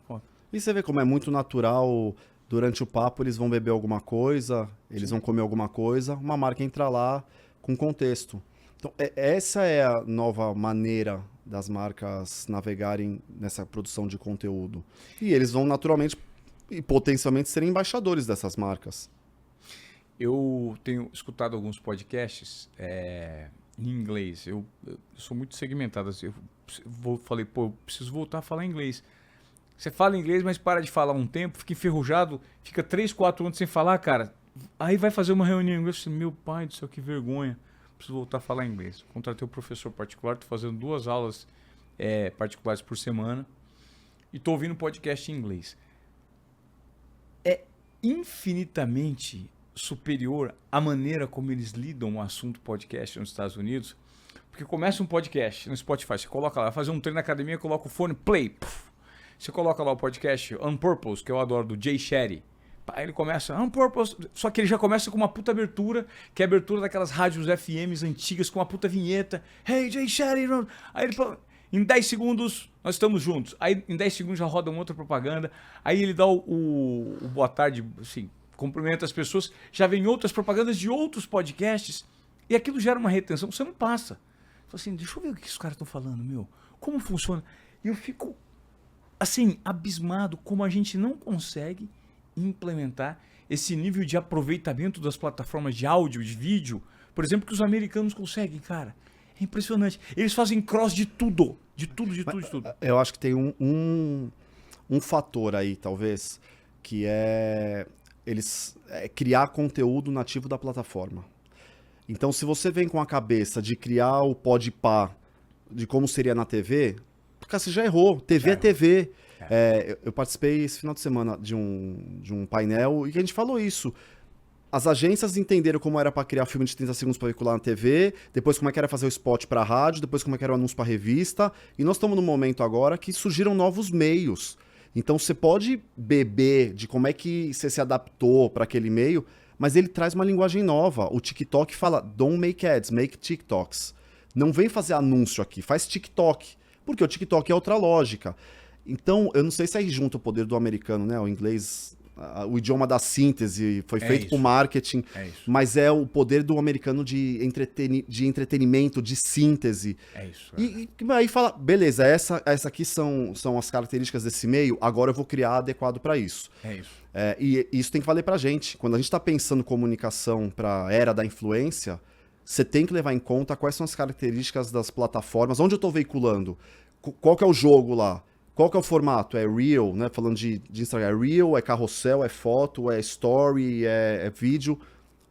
S2: E você vê como é muito natural, durante o papo eles vão beber alguma coisa, eles vão comer alguma coisa, uma marca entra lá com contexto. Então, essa é a nova maneira das marcas navegarem nessa produção de conteúdo. E eles vão naturalmente e potencialmente serem embaixadores dessas marcas.
S1: Eu tenho escutado alguns podcasts em inglês. Eu sou muito segmentado. Assim, falei, eu preciso voltar a falar inglês. Você fala inglês, mas para de falar um tempo, fica enferrujado, fica 3, 4 anos sem falar, cara. Aí vai fazer uma reunião em inglês, meu pai do céu, que vergonha. Preciso voltar a falar inglês. Contratei um professor particular, estou fazendo 2 aulas particulares por semana e estou ouvindo podcast em inglês. É infinitamente superior a maneira como eles lidam o assunto podcast nos Estados Unidos, porque começa um podcast no Spotify, você coloca lá, vai fazer um treino na academia, coloca o fone, play, puff. Você coloca lá o podcast On Purpose, que eu adoro, do Jay Shetty. Aí ele começa, On Purpose, só que ele já começa com uma puta abertura, que é a abertura daquelas rádios FMs antigas, com uma puta vinheta. Hey, Jay Shetty. Aí ele fala, em 10 segundos nós estamos juntos. Aí em 10 segundos já roda uma outra propaganda. Aí ele dá o boa tarde, assim, cumprimenta as pessoas. Já vem outras propagandas de outros podcasts. E aquilo gera uma retenção, você não passa. Fala assim, deixa eu ver o que os caras estão falando, meu. Como funciona? E eu fico, assim, abismado como a gente não consegue implementar esse nível de aproveitamento das plataformas de áudio, de vídeo, por exemplo, que os americanos conseguem, cara. É impressionante. Eles fazem cross de tudo. De tudo.
S2: Eu acho que tem um fator aí, talvez, que é criar conteúdo nativo da plataforma. Então, se você vem com a cabeça de criar o Podpah, de como seria na TV, cara, você já errou. TV é TV. Eu participei esse final de semana de um painel e que a gente falou isso. As agências entenderam como era para criar filme de 30 segundos para veicular na TV, depois como é que era fazer o spot para rádio, depois como é que era o anúncio para revista. E nós estamos num momento agora que surgiram novos meios. Então você pode beber de como é que você se adaptou para aquele meio, mas ele traz uma linguagem nova. O TikTok fala, don't make ads, make TikToks. Não vem fazer anúncio aqui, faz TikTok. Porque o TikTok é outra lógica. Então, eu não sei se aí junta o poder do americano, né? O inglês, o idioma da síntese, foi feito por marketing, mas é o poder do americano de entretenimento, de síntese. E aí fala, beleza, essa aqui são as características desse meio, agora eu vou criar adequado para isso. E isso tem que valer pra gente. Quando a gente está pensando comunicação para a era da influência, você tem que levar em conta quais são as características das plataformas, onde eu estou veiculando, qual que é o jogo lá. Qual que é o formato? É Reel, né? Falando de Instagram, é Reel, é carrossel, é foto, é story, é vídeo.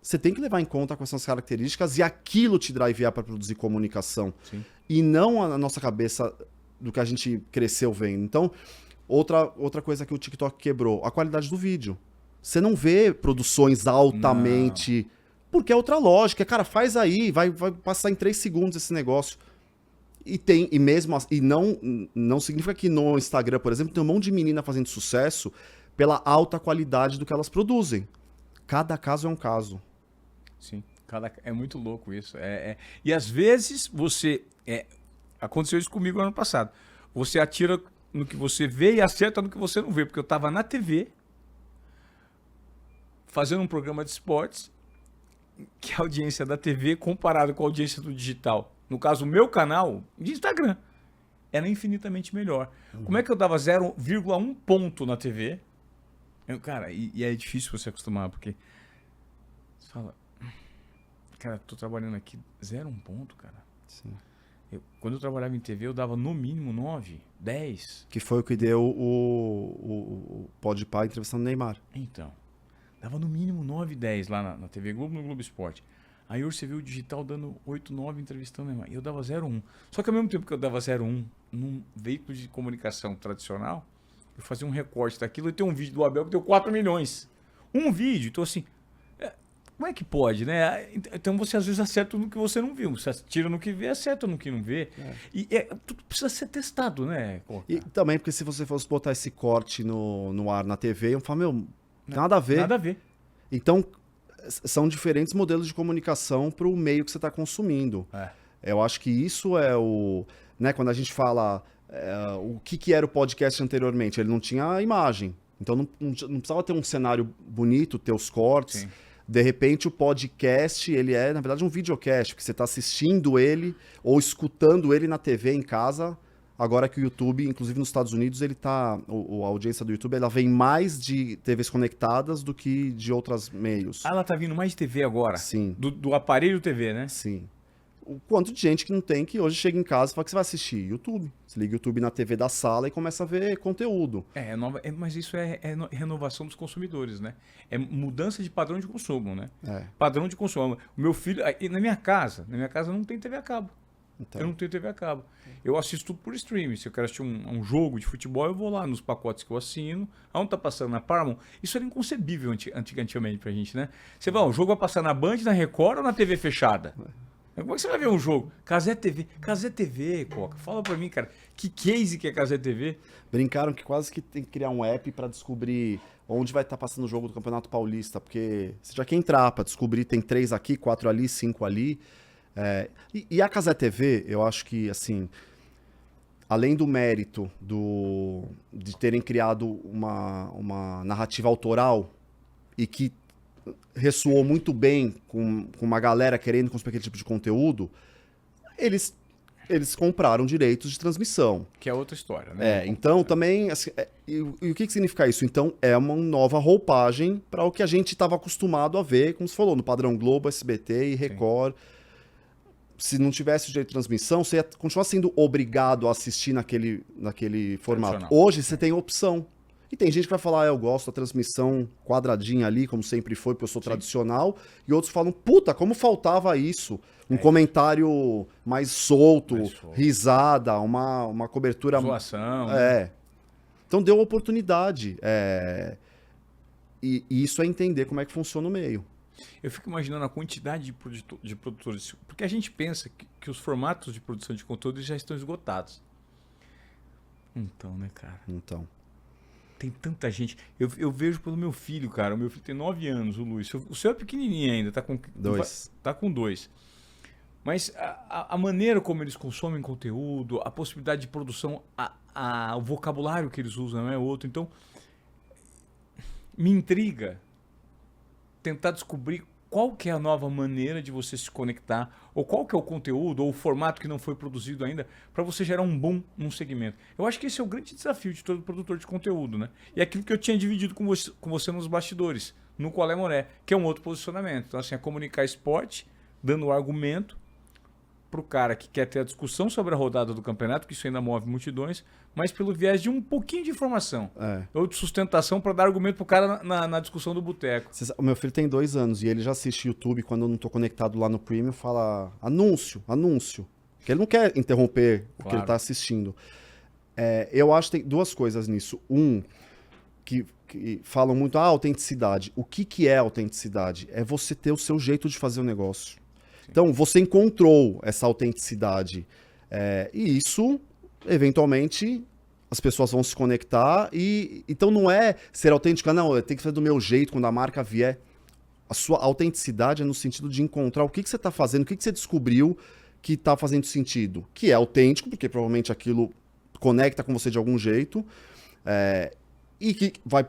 S2: você tem que levar em conta quais são as características e aquilo te drivear para produzir comunicação.
S1: Sim.
S2: E não a nossa cabeça do que a gente cresceu vendo. Então, outra coisa que o TikTok quebrou, a qualidade do vídeo. Você não vê produções altamente... Porque é outra lógica. Cara, faz aí, vai passar em 3 segundos esse negócio. E mesmo assim, não significa que no Instagram, por exemplo, tem um monte de menina fazendo sucesso pela alta qualidade do que elas produzem. Cada caso é um caso.
S1: Sim, é muito louco isso. E às vezes você... aconteceu isso comigo ano passado. Você atira no que você vê e acerta no que você não vê. Porque eu estava na TV, fazendo um programa de esportes, que a audiência da TV comparado com a audiência do digital, no caso o meu canal de Instagram, era infinitamente melhor. Como é que eu dava 0,1 ponto na TV? Cara, e é difícil você acostumar, porque você fala, cara, tô trabalhando aqui 0,1 ponto, cara.
S2: Sim.
S1: Quando eu trabalhava em TV, eu dava no mínimo 9, 10.
S2: Que foi o que deu o Podpah entrevistando o Neymar.
S1: Então, dava no mínimo 9, 10 lá na TV Globo, no Globo Esporte. Aí hoje você viu o digital dando 8, 9 entrevistando o Neymar. E eu dava 0,1. Só que ao mesmo tempo que eu dava 0,1 num veículo de comunicação tradicional, eu fazia um recorte daquilo e tem um vídeo do Abel que deu 4 milhões. Um vídeo. Então assim, como é que pode, né? Então você às vezes acerta no que você não viu. Você tira no que vê, acerta no que não vê. E tudo precisa ser testado, né?
S2: E também porque se você fosse botar esse corte no ar na TV, eu falo, meu, nada a ver.
S1: Nada a ver.
S2: Então, são diferentes modelos de comunicação para o meio que você está consumindo. Eu acho que isso é o... Né, quando a gente fala o que era o podcast anteriormente, ele não tinha imagem. Então, não precisava ter um cenário bonito, ter os cortes. Sim. De repente, o podcast, ele é, na verdade, um videocast, porque você está assistindo ele ou escutando ele na TV em casa. Agora que o YouTube, inclusive nos Estados Unidos, ele tá. A audiência do YouTube ela vem mais de TVs conectadas do que de outros meios.
S1: Ela tá vindo mais de TV agora?
S2: Sim.
S1: Do aparelho TV, né?
S2: Sim. O quanto de gente que não tem, que hoje chega em casa e fala que você vai assistir YouTube. Você liga o YouTube na TV da sala e começa a ver conteúdo.
S1: Mas isso é renovação dos consumidores, né? É mudança de padrão de consumo, né?
S2: É.
S1: Padrão de consumo. O meu filho, na minha casa não tem TV a cabo.
S2: Então.
S1: Eu não tenho TV a cabo. Eu assisto tudo por streaming. Se eu quero assistir um jogo de futebol, eu vou lá nos pacotes que eu assino. Aonde tá passando na Paramount? Isso era inconcebível antigamente pra gente, né? Você vai, o jogo vai passar na Band, na Record ou na TV fechada? Como é que você vai ver um jogo? Casé TV, Coca. Fala pra mim, cara. Que case que é Casé TV?
S2: Brincaram que quase que tem que criar um app pra descobrir onde vai estar passando o jogo do Campeonato Paulista. Porque você já quer entrar pra descobrir, tem 3 aqui, 4 ali, 5 ali. E a Casé TV, eu acho que, assim, além do mérito de terem criado uma narrativa autoral e que ressoou muito bem com uma galera querendo consumir aquele tipo de conteúdo, eles compraram direitos de transmissão.
S1: Que é outra história, né?
S2: Então também... Assim, e o que significa isso? Então é uma nova roupagem para o que a gente estava acostumado a ver, como você falou, no padrão Globo, SBT e Record. Sim. Se não tivesse o direito de transmissão, você ia continuar sendo obrigado a assistir naquele formato. Hoje você tem opção. E tem gente que vai falar, eu gosto da transmissão quadradinha ali, como sempre foi, porque eu sou tradicional. E outros falam, puta, como faltava isso. Um comentário mais solto, risada, uma cobertura...
S1: Zoação.
S2: Então deu oportunidade. E isso é entender como é que funciona o meio.
S1: Eu fico imaginando a quantidade de produtores, porque a gente pensa que os formatos de produção de conteúdo já estão esgotados. Então, né, cara?
S2: Então.
S1: Tem tanta gente. Eu vejo pelo meu filho, cara. O meu filho tem 9 anos, o Luiz. O seu é pequenininho ainda, tá com
S2: 2.
S1: Tá com 2. Mas a maneira como eles consomem conteúdo, a possibilidade de produção, o vocabulário que eles usam é outro. Então, me intriga tentar descobrir qual que é a nova maneira de você se conectar, ou qual que é o conteúdo, ou o formato que não foi produzido ainda, para você gerar um boom num segmento. Eu acho que esse é o grande desafio de todo produtor de conteúdo, né? E é aquilo que eu tinha dividido com você nos bastidores, no Qual é Moré, que é um outro posicionamento. Então, assim, é comunicar esporte, dando argumento, para o cara que quer ter a discussão sobre a rodada do campeonato, que isso ainda move multidões, mas pelo viés de um pouquinho de informação. Ou de sustentação para dar argumento para o cara na discussão do boteco.
S2: O meu filho tem 2 anos e ele já assiste YouTube quando eu não estou conectado lá no Premium, fala anúncio, anúncio. Porque ele não quer interromper o que ele está assistindo. Eu acho que tem 2 coisas nisso. Que falam muito, autenticidade. O que é autenticidade? É você ter o seu jeito de fazer o negócio. Sim. Então, você encontrou essa autenticidade. E isso, eventualmente, as pessoas vão se conectar. Então, não é ser autêntica, não, eu tenho que fazer do meu jeito quando a marca vier. A sua autenticidade é no sentido de encontrar o que você está fazendo, o que você descobriu que está fazendo sentido. Que é autêntico, porque provavelmente aquilo conecta com você de algum jeito. E que vai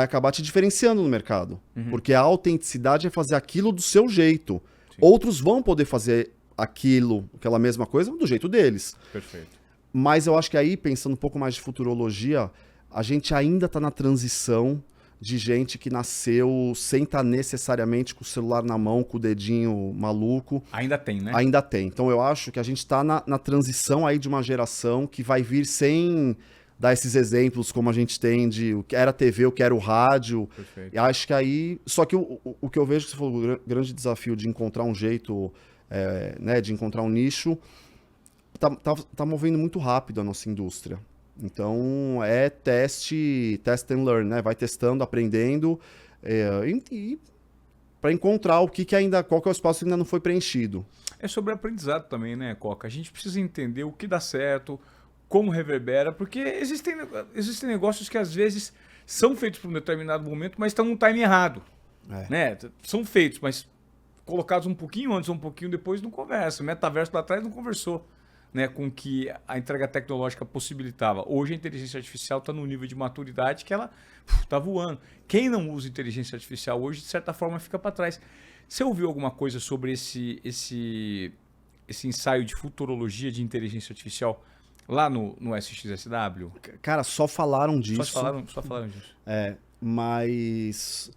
S2: acabar te diferenciando no mercado. Uhum. Porque a autenticidade é fazer aquilo do seu jeito. Sim. Outros vão poder fazer aquela mesma coisa, do jeito deles.
S1: Perfeito.
S2: Mas eu acho que aí, pensando um pouco mais de futurologia, a gente ainda está na transição de gente que nasceu sem estar necessariamente com o celular na mão, com o dedinho maluco.
S1: Ainda tem, né?
S2: Ainda tem. Então eu acho que a gente está na transição aí de uma geração que vai vir sem dar esses exemplos como a gente tem de o que era TV, o que era o rádio.
S1: Perfeito.
S2: E acho que aí... Só que o que eu vejo que você falou, o grande desafio de encontrar um jeito, né, de encontrar um nicho, tá movendo muito rápido a nossa indústria. Então, test and learn, né? Vai testando, aprendendo, e para encontrar qual que é o espaço que ainda não foi preenchido.
S1: É sobre aprendizado também, né, Coca? A gente precisa entender o que dá certo, como reverbera, porque existem negócios que às vezes são feitos por um determinado momento, mas estão num time errado. Né? São feitos, mas colocados um pouquinho antes ou um pouquinho depois não conversa. O metaverso lá atrás não conversou, né, com o que a entrega tecnológica possibilitava. Hoje a inteligência artificial está no nível de maturidade que ela está voando. Quem não usa inteligência artificial hoje, de certa forma, fica para trás. Você ouviu alguma coisa sobre esse ensaio de futurologia de inteligência artificial lá no SXSW?
S2: Cara, só falaram disso.
S1: Só falaram disso.
S2: Mas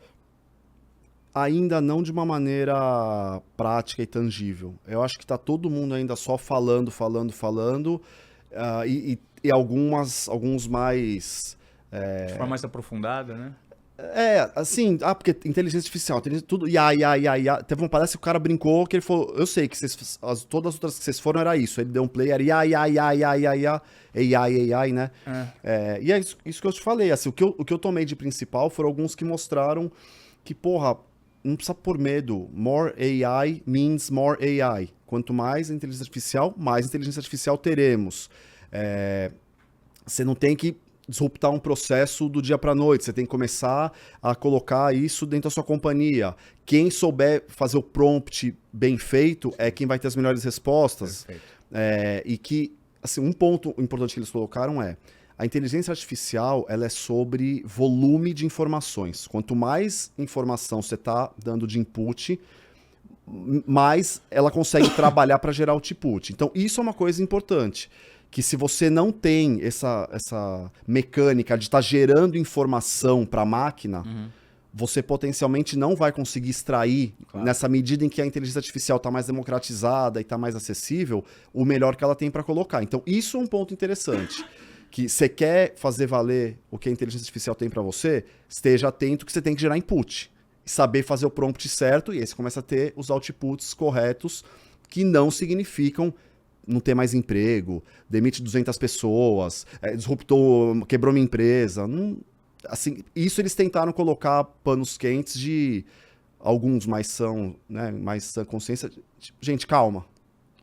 S2: ainda não de uma maneira prática e tangível. Eu acho que está todo mundo ainda só falando, e alguns mais...
S1: De forma mais aprofundada, né?
S2: Assim, porque inteligência artificial, tudo, parece que o cara brincou, que ele falou, eu sei que todas as outras que vocês foram era isso, ele deu um play, era AI, né? E é isso que eu te falei, assim, o que eu tomei de principal foram alguns que mostraram que, porra, não precisa pôr medo, more AI means more AI, quanto mais inteligência artificial teremos. Você não tem que disruptar um processo do dia para a noite. Você tem que começar a colocar isso dentro da sua companhia. Quem souber fazer o prompt bem feito é quem vai ter as melhores respostas. E que, assim, um ponto importante que eles colocaram a inteligência artificial ela é sobre volume de informações. Quanto mais informação você está dando de input, mais ela consegue trabalhar para gerar output. Então, isso é uma coisa importante. Que se você não tem essa mecânica de estar gerando informação para a máquina, você potencialmente não vai conseguir extrair, nessa medida em que a inteligência artificial está mais democratizada e está mais acessível, o melhor que ela tem para colocar. Então, isso é um ponto interessante. Que você quer fazer valer o que a inteligência artificial tem para você, esteja atento que você tem que gerar input. Saber fazer o prompt certo, e aí você começa a ter os outputs corretos, que não significam não ter mais emprego, demite 200 pessoas, disruptou, quebrou minha empresa. Assim, isso eles tentaram colocar panos quentes de alguns mais são, né, mais sã consciência. Gente, calma.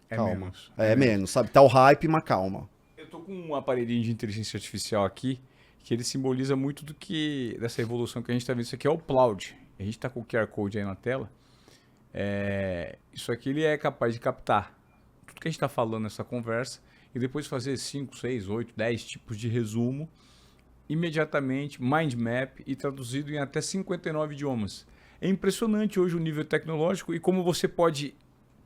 S2: Calma. Menos, sabe? Tá o hype, mas calma.
S1: Eu tô com um aparelhinho de inteligência artificial aqui, que ele simboliza muito dessa evolução que a gente tá vendo. Isso aqui é o Plaud. A gente tá com o QR Code aí na tela. Isso aqui ele é capaz de captar tudo que a gente está falando nessa conversa e depois fazer 5, 6, 8, 10 tipos de resumo imediatamente, mind map e traduzido em até 59 idiomas. É impressionante hoje o nível tecnológico e como você pode,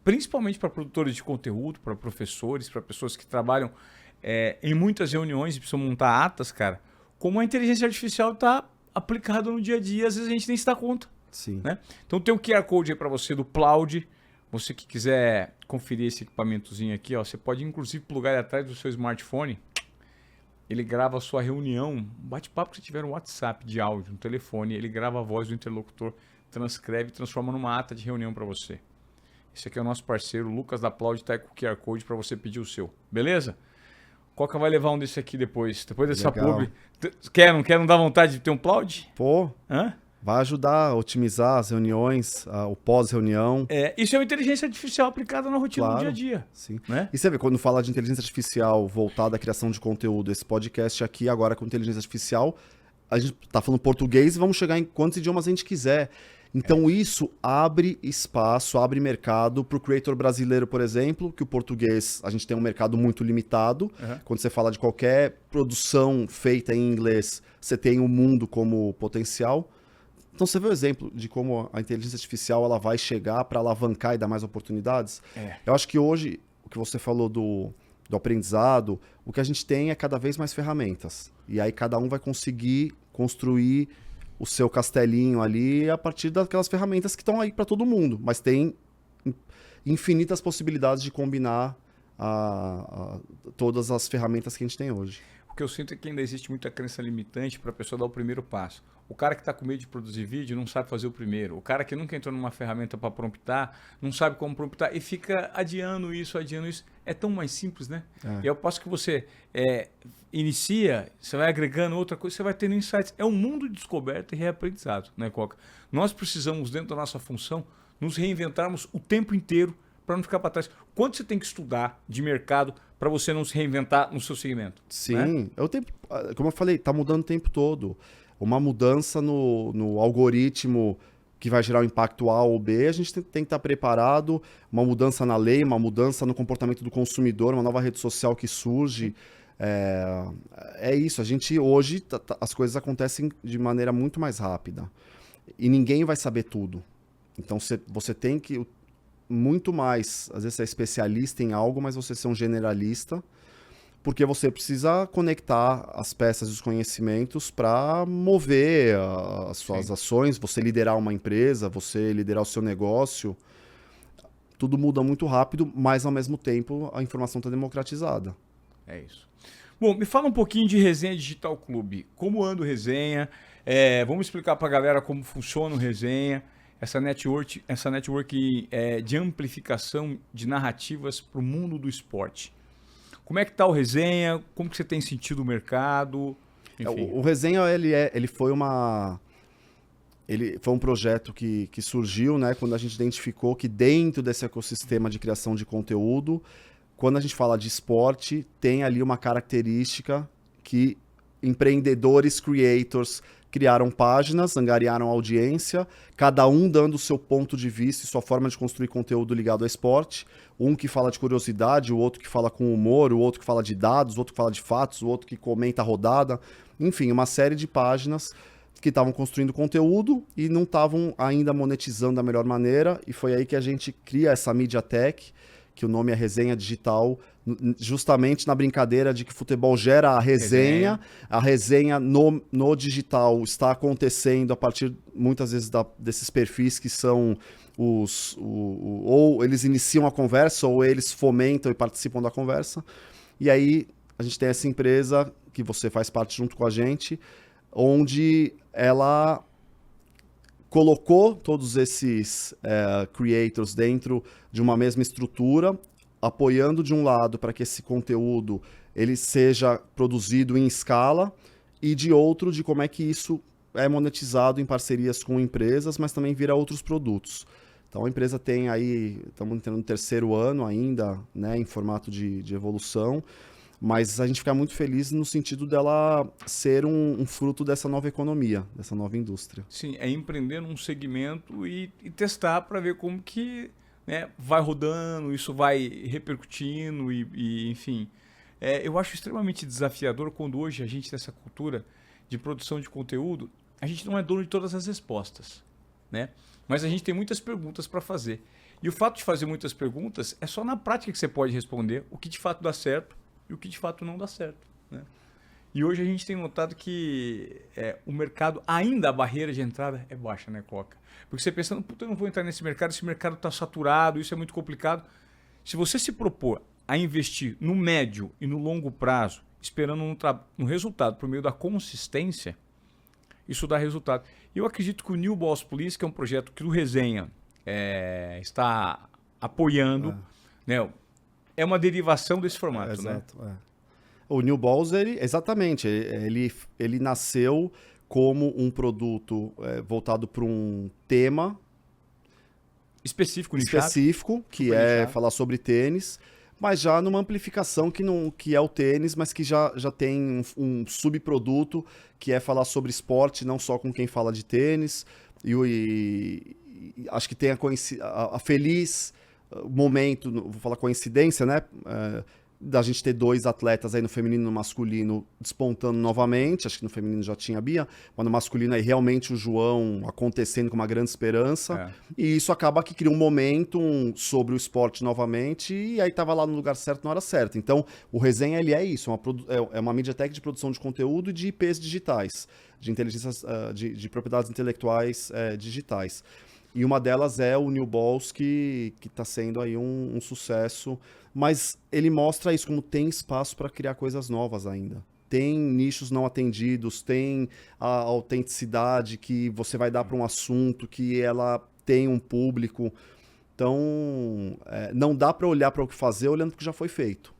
S1: principalmente para produtores de conteúdo, para professores, para pessoas que trabalham em muitas reuniões e precisam montar atas, cara, como a inteligência artificial está aplicada no dia a dia, às vezes a gente nem se dá conta.
S2: Sim.
S1: Né? Então tem um QR Code aí para você do Plaud. Você que quiser conferir esse equipamentozinho aqui, ó, você pode inclusive plugar ele atrás do seu smartphone. Ele grava a sua reunião, um bate-papo que você tiver no WhatsApp de áudio, no telefone, ele grava a voz do interlocutor, transcreve e transforma numa ata de reunião para você. Esse aqui é o nosso parceiro, Lucas da Plaud, tá aí com o QR Code para você pedir o seu. Beleza? Coca vai levar um desse aqui depois dessa publi. Não dá vontade de ter um Plaud?
S2: Pô,
S1: Hã?
S2: vai ajudar a otimizar as reuniões, o pós-reunião.
S1: Isso é uma inteligência artificial aplicada na rotina do dia a dia.
S2: Sim.
S1: Né?
S2: E você vê, quando fala de inteligência artificial voltada à criação de conteúdo, esse podcast aqui agora com inteligência artificial, a gente tá falando português e vamos chegar em quantos idiomas a gente quiser. Então isso abre espaço, abre mercado para o creator brasileiro, por exemplo, que o português, a gente tem um mercado muito limitado.
S1: Uhum.
S2: Quando você fala de qualquer produção feita em inglês, você tem o mundo como potencial. Então você vê o exemplo de como a inteligência artificial ela vai chegar para alavancar e dar mais oportunidades. Eu acho que hoje, o que você falou do aprendizado, o que a gente tem é cada vez mais ferramentas. E aí cada um vai conseguir construir o seu castelinho ali a partir daquelas ferramentas que estão aí para todo mundo. Mas tem infinitas possibilidades de combinar todas as ferramentas que a gente tem hoje.
S1: O que eu sinto é que ainda existe muita crença limitante para a pessoa dar o primeiro passo. O cara que está com medo de produzir vídeo não sabe fazer o primeiro. O cara que nunca entrou numa ferramenta para promptar, não sabe como promptar e fica adiando isso. É tão mais simples, né? E eu posso que você inicia, você vai agregando outra coisa, você vai tendo insights. É um mundo de descoberta e reaprendizado, né, Coca? Nós precisamos, dentro da nossa função, nos reinventarmos o tempo inteiro para não ficar para trás. Quanto você tem que estudar de mercado para você não se reinventar no seu segmento?
S2: Sim,
S1: né?
S2: Como eu falei, está mudando o tempo todo. Uma mudança no algoritmo que vai gerar um impacto A ou B, a gente tem que estar preparado. Uma mudança na lei, uma mudança no comportamento do consumidor, uma nova rede social que surge. É isso, a gente hoje, as coisas acontecem de maneira muito mais rápida. E ninguém vai saber tudo. Então você tem que muito mais, às vezes você é especialista em algo, mas você ser um generalista, porque você precisa conectar as peças e os conhecimentos para mover as suas ações, você liderar uma empresa, você liderar o seu negócio. Tudo muda muito rápido, mas ao mesmo tempo a informação está democratizada.
S1: É isso. Bom, me fala um pouquinho de Resenha Digital Clube. Como anda o Resenha? Vamos explicar para a galera como funciona o Resenha, essa network de amplificação de narrativas para o mundo do esporte. Como é que está o Resenha? Como que você tem sentido o mercado? Enfim.
S2: O Resenha ele foi um projeto que surgiu, né, quando a gente identificou que dentro desse ecossistema de criação de conteúdo, quando a gente fala de esporte, tem ali uma característica que empreendedores, creators, criaram páginas, angariaram audiência, cada um dando o seu ponto de vista e sua forma de construir conteúdo ligado ao esporte. Um que fala de curiosidade, o outro que fala com humor, o outro que fala de dados, o outro que fala de fatos, o outro que comenta a rodada. Enfim, uma série de páginas que estavam construindo conteúdo e não estavam ainda monetizando da melhor maneira. E foi aí que a gente cria essa Media Tech, que o nome é Resenha Digital, justamente na brincadeira de que futebol gera a resenha. A resenha no digital está acontecendo a partir, muitas vezes, desses perfis que são ou eles iniciam a conversa, ou eles fomentam e participam da conversa. E aí a gente tem essa empresa, que você faz parte junto com a gente, onde ela colocou todos esses creators dentro de uma mesma estrutura, apoiando de um lado para que esse conteúdo ele seja produzido em escala, e de outro de como é que isso é monetizado em parcerias com empresas, mas também vira outros produtos. Então a empresa tem aí, estamos entrando no 3º ano ainda, né, em formato de evolução, mas a gente fica muito feliz no sentido dela ser um fruto dessa nova economia, dessa nova indústria.
S1: Sim, é empreender num segmento e testar para ver como que, né, vai rodando, isso vai repercutindo e enfim. Eu acho extremamente desafiador quando hoje a gente tem essa cultura de produção de conteúdo, a gente não é dono de todas as respostas, né? Mas a gente tem muitas perguntas para fazer. E o fato de fazer muitas perguntas é só na prática que você pode responder o que de fato dá certo e o que de fato não dá certo, né? E hoje a gente tem notado que o mercado, ainda a barreira de entrada é baixa, né, Coca? Porque você pensando, puta, eu não vou entrar nesse mercado, esse mercado está saturado, isso é muito complicado. Se você se propor a investir no médio e no longo prazo, esperando um resultado por meio da consistência, isso dá resultado. E eu acredito que o New Balls Police, que é um projeto que o Resenha está apoiando, né, é uma derivação desse formato.
S2: Exato,
S1: né?
S2: O New Balls, exatamente, ele nasceu como um produto voltado para um tema
S1: específico, nichado.
S2: Específico, que é nichado. Falar sobre tênis, mas já numa amplificação que é o tênis, mas que já tem um subproduto que é falar sobre esporte, não só com quem fala de tênis. E acho que tem a feliz momento, vou falar coincidência, né? Da gente ter 2 atletas aí no feminino e no masculino despontando novamente. Acho que no feminino já tinha a Bia, mas no masculino aí realmente o João acontecendo com uma grande esperança. E isso acaba que cria um momentum sobre o esporte novamente, e aí tava lá no lugar certo na hora certa. Então, o Resenha, ele é isso, é uma MediaTek de produção de conteúdo e de IPs digitais, de inteligências, de propriedades intelectuais digitais. E uma delas é o New Balls, que está sendo aí um sucesso. Mas ele mostra isso, como tem espaço para criar coisas novas ainda. Tem nichos não atendidos, tem a autenticidade que você vai dar para um assunto, que ela tem um público. Então, não dá para olhar para o que fazer olhando para o que já foi feito.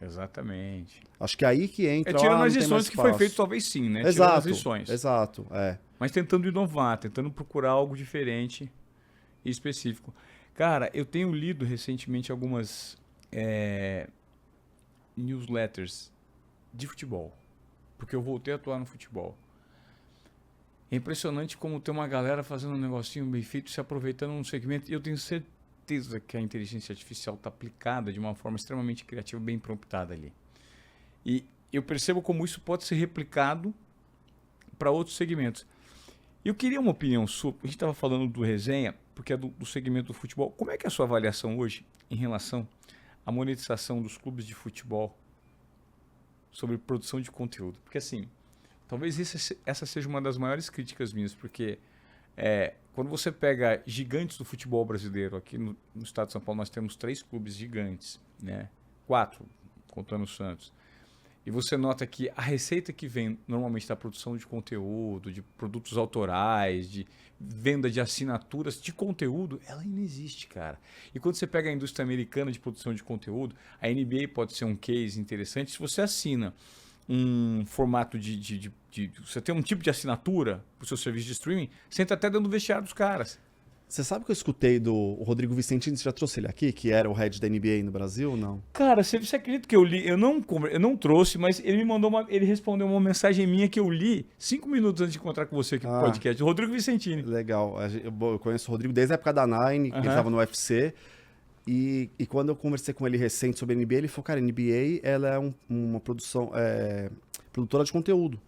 S1: Exatamente.
S2: Acho que é aí que entra...
S1: tirando as lições que foi feito, talvez sim, né?
S2: Exato,
S1: tirando as lições.
S2: Exato,
S1: Mas tentando inovar, tentando procurar algo diferente e específico. Cara, eu tenho lido recentemente algumas newsletters de futebol, porque eu voltei a atuar no futebol. É impressionante como tem uma galera fazendo um negocinho bem feito, se aproveitando num segmento, e eu tenho certeza que a inteligência artificial está aplicada de uma forma extremamente criativa, bem promptada ali. E eu percebo como isso pode ser replicado para outros segmentos. Eu queria uma opinião sua, a gente estava falando do Resenha, porque é do segmento do futebol. Como é que é a sua avaliação hoje em relação à monetização dos clubes de futebol sobre produção de conteúdo? Porque assim, talvez essa seja uma das maiores críticas minhas, porque quando você pega gigantes do futebol brasileiro, aqui no estado de São Paulo nós temos 3 clubes gigantes, né? 4, contando o Santos. E você nota que a receita que vem normalmente da produção de conteúdo, de produtos autorais, de venda de assinaturas de conteúdo, ela ainda existe, cara. E quando você pega a indústria americana de produção de conteúdo, a NBA pode ser um case interessante. Se você assina um formato você tem um tipo de assinatura para o seu serviço de streaming, você entra até dando vestiário dos caras.
S2: Você sabe que eu escutei do Rodrigo Vicentini, você já trouxe ele aqui, que era o head da NBA no Brasil ou não?
S1: Cara, você acredita que eu li? Eu não trouxe, mas ele me mandou ele respondeu uma mensagem minha que eu li 5 minutos antes de encontrar com você aqui no podcast, o Rodrigo Vicentini.
S2: Legal, eu conheço o Rodrigo desde a época da Nine, que ele estava no UFC, e quando eu conversei com ele recente sobre a NBA, ele falou, cara, a NBA ela é uma produção, produtora de conteúdo.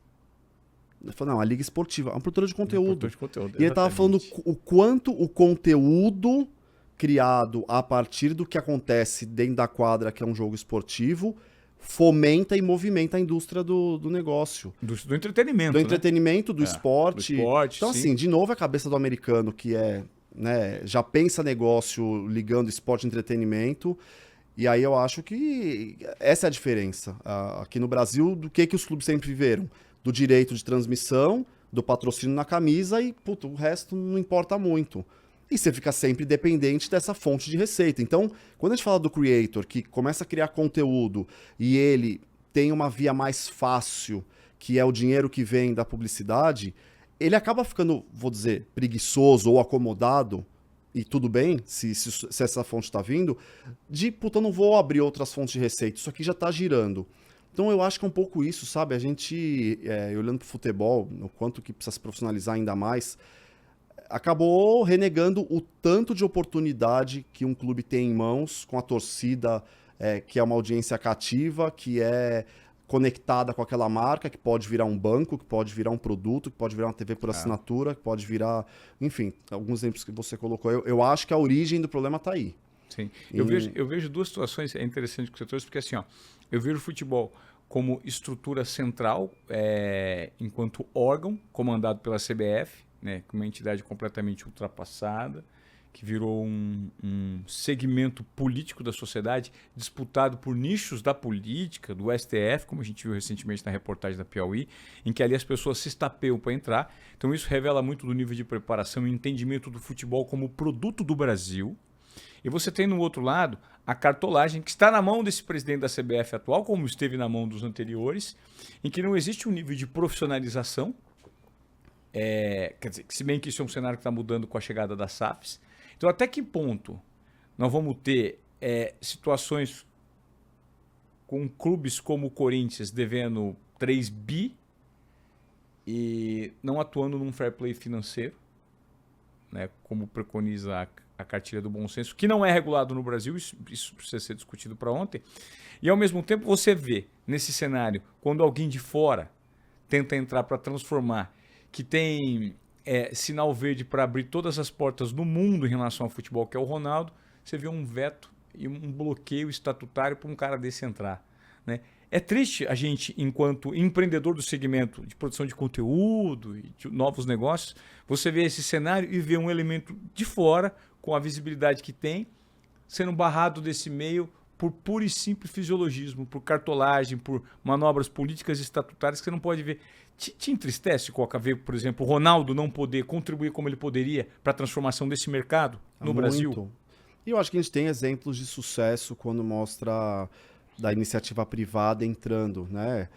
S2: Ele falou, não, a Liga Esportiva é uma produtora de conteúdo. E ele estava falando o quanto o conteúdo criado a partir do que acontece dentro da quadra, que é um jogo esportivo, fomenta e movimenta a indústria do negócio.
S1: Do entretenimento.
S2: Do entretenimento, do esporte.
S1: Do esporte.
S2: Então,
S1: sim.
S2: assim, de novo, a cabeça do americano, que já pensa negócio ligando esporte e entretenimento. E aí eu acho que essa é a diferença. Aqui no Brasil, do que os clubes sempre viveram? Do direito de transmissão, do patrocínio na camisa e, o resto não importa muito. E você fica sempre dependente dessa fonte de receita. Então, quando a gente fala do creator, que começa a criar conteúdo e ele tem uma via mais fácil, que é o dinheiro que vem da publicidade, ele acaba ficando, vou dizer, preguiçoso ou acomodado, e tudo bem, se essa fonte está vindo, eu não vou abrir outras fontes de receita, isso aqui já está girando. Então eu acho que é um pouco isso, sabe? A gente, olhando para o futebol, o quanto que precisa se profissionalizar ainda mais, acabou renegando o tanto de oportunidade que um clube tem em mãos, com a torcida, que é uma audiência cativa, que é conectada com aquela marca, que pode virar um banco, que pode virar um produto, que pode virar uma TV por assinatura, que pode virar... Enfim, alguns exemplos que você colocou. Eu acho que a origem do problema está aí.
S1: Sim. Eu vejo 2 situações, é interessante que você trouxe, porque assim, eu vejo o futebol como estrutura central, enquanto órgão comandado pela CBF, né, uma entidade completamente ultrapassada, que virou um segmento político da sociedade, disputado por nichos da política, do STF, como a gente viu recentemente na reportagem da Piauí, em que ali as pessoas se estapeiam para entrar. Então isso revela muito do nível de preparação e entendimento do futebol como produto do Brasil. E você tem no outro lado a cartolagem, que está na mão desse presidente da CBF atual, como esteve na mão dos anteriores, em que não existe um nível de profissionalização. Quer dizer, se bem que isso é um cenário que está mudando com a chegada das SAFs. Então, até que ponto nós vamos ter situações com clubes como o Corinthians devendo 3 bi e não atuando num fair play financeiro, né, como preconiza a cartilha do bom senso, que não é regulado no Brasil, isso precisa ser discutido para ontem. E, ao mesmo tempo, você vê nesse cenário, quando alguém de fora tenta entrar para transformar, que tem sinal verde para abrir todas as portas no mundo em relação ao futebol, que é o Ronaldo, você vê um veto e um bloqueio estatutário para um cara desse entrar, né? É triste a gente, enquanto empreendedor do segmento de produção de conteúdo e de novos negócios, você vê esse cenário e vê um elemento de fora, com a visibilidade que tem, sendo barrado desse meio por puro e simples fisiologismo, por cartolagem, por manobras políticas e estatutárias que você não pode ver. Te entristece, Coca, ver, por exemplo, o Ronaldo não poder contribuir como ele poderia para a transformação desse mercado no Brasil?
S2: E eu acho que a gente tem exemplos de sucesso quando mostra da iniciativa privada entrando, né?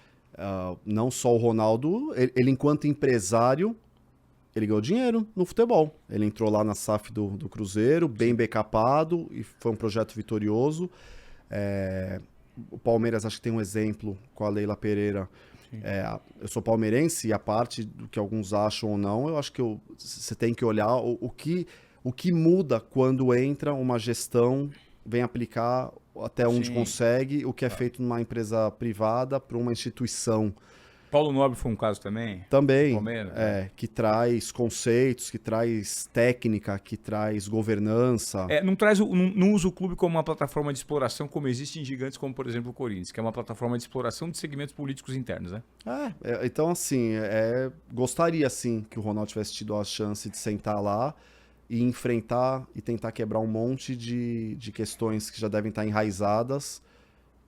S2: Não só o Ronaldo, ele enquanto empresário, ele ganhou dinheiro no futebol. Ele entrou lá na SAF do Cruzeiro, bem backupado, e foi um projeto vitorioso. O Palmeiras, acho que tem um exemplo com a Leila Pereira. Eu sou palmeirense e a parte do que alguns acham ou não, eu acho que você tem que olhar o que muda quando entra uma gestão, vem aplicar até onde consegue, o que é feito numa empresa privada para uma instituição.
S1: Paulo Nobre foi um caso também?
S2: Também,
S1: Palmeiras,
S2: que traz conceitos, que traz técnica, que traz governança.
S1: Não usa o clube como uma plataforma de exploração, como existe em gigantes como, por exemplo, o Corinthians, que é uma plataforma de exploração de segmentos políticos internos, né?
S2: Então, assim, gostaria, sim, que o Ronaldo tivesse tido a chance de sentar lá e enfrentar e tentar quebrar um monte de questões que já devem estar enraizadas,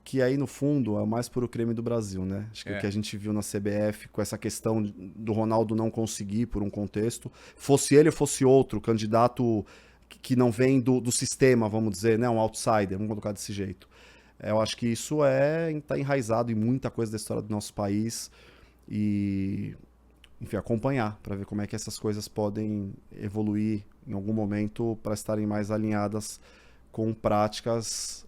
S2: que aí, no fundo, é o mais puro crime do Brasil, né? Acho que o que a gente viu na CBF, com essa questão do Ronaldo não conseguir por um contexto, fosse ele ou fosse outro candidato que não vem do sistema, vamos dizer, né? Um outsider, vamos colocar desse jeito. Eu acho que isso está enraizado em muita coisa da história do nosso país e, enfim, acompanhar para ver como é que essas coisas podem evoluir em algum momento para estarem mais alinhadas com práticas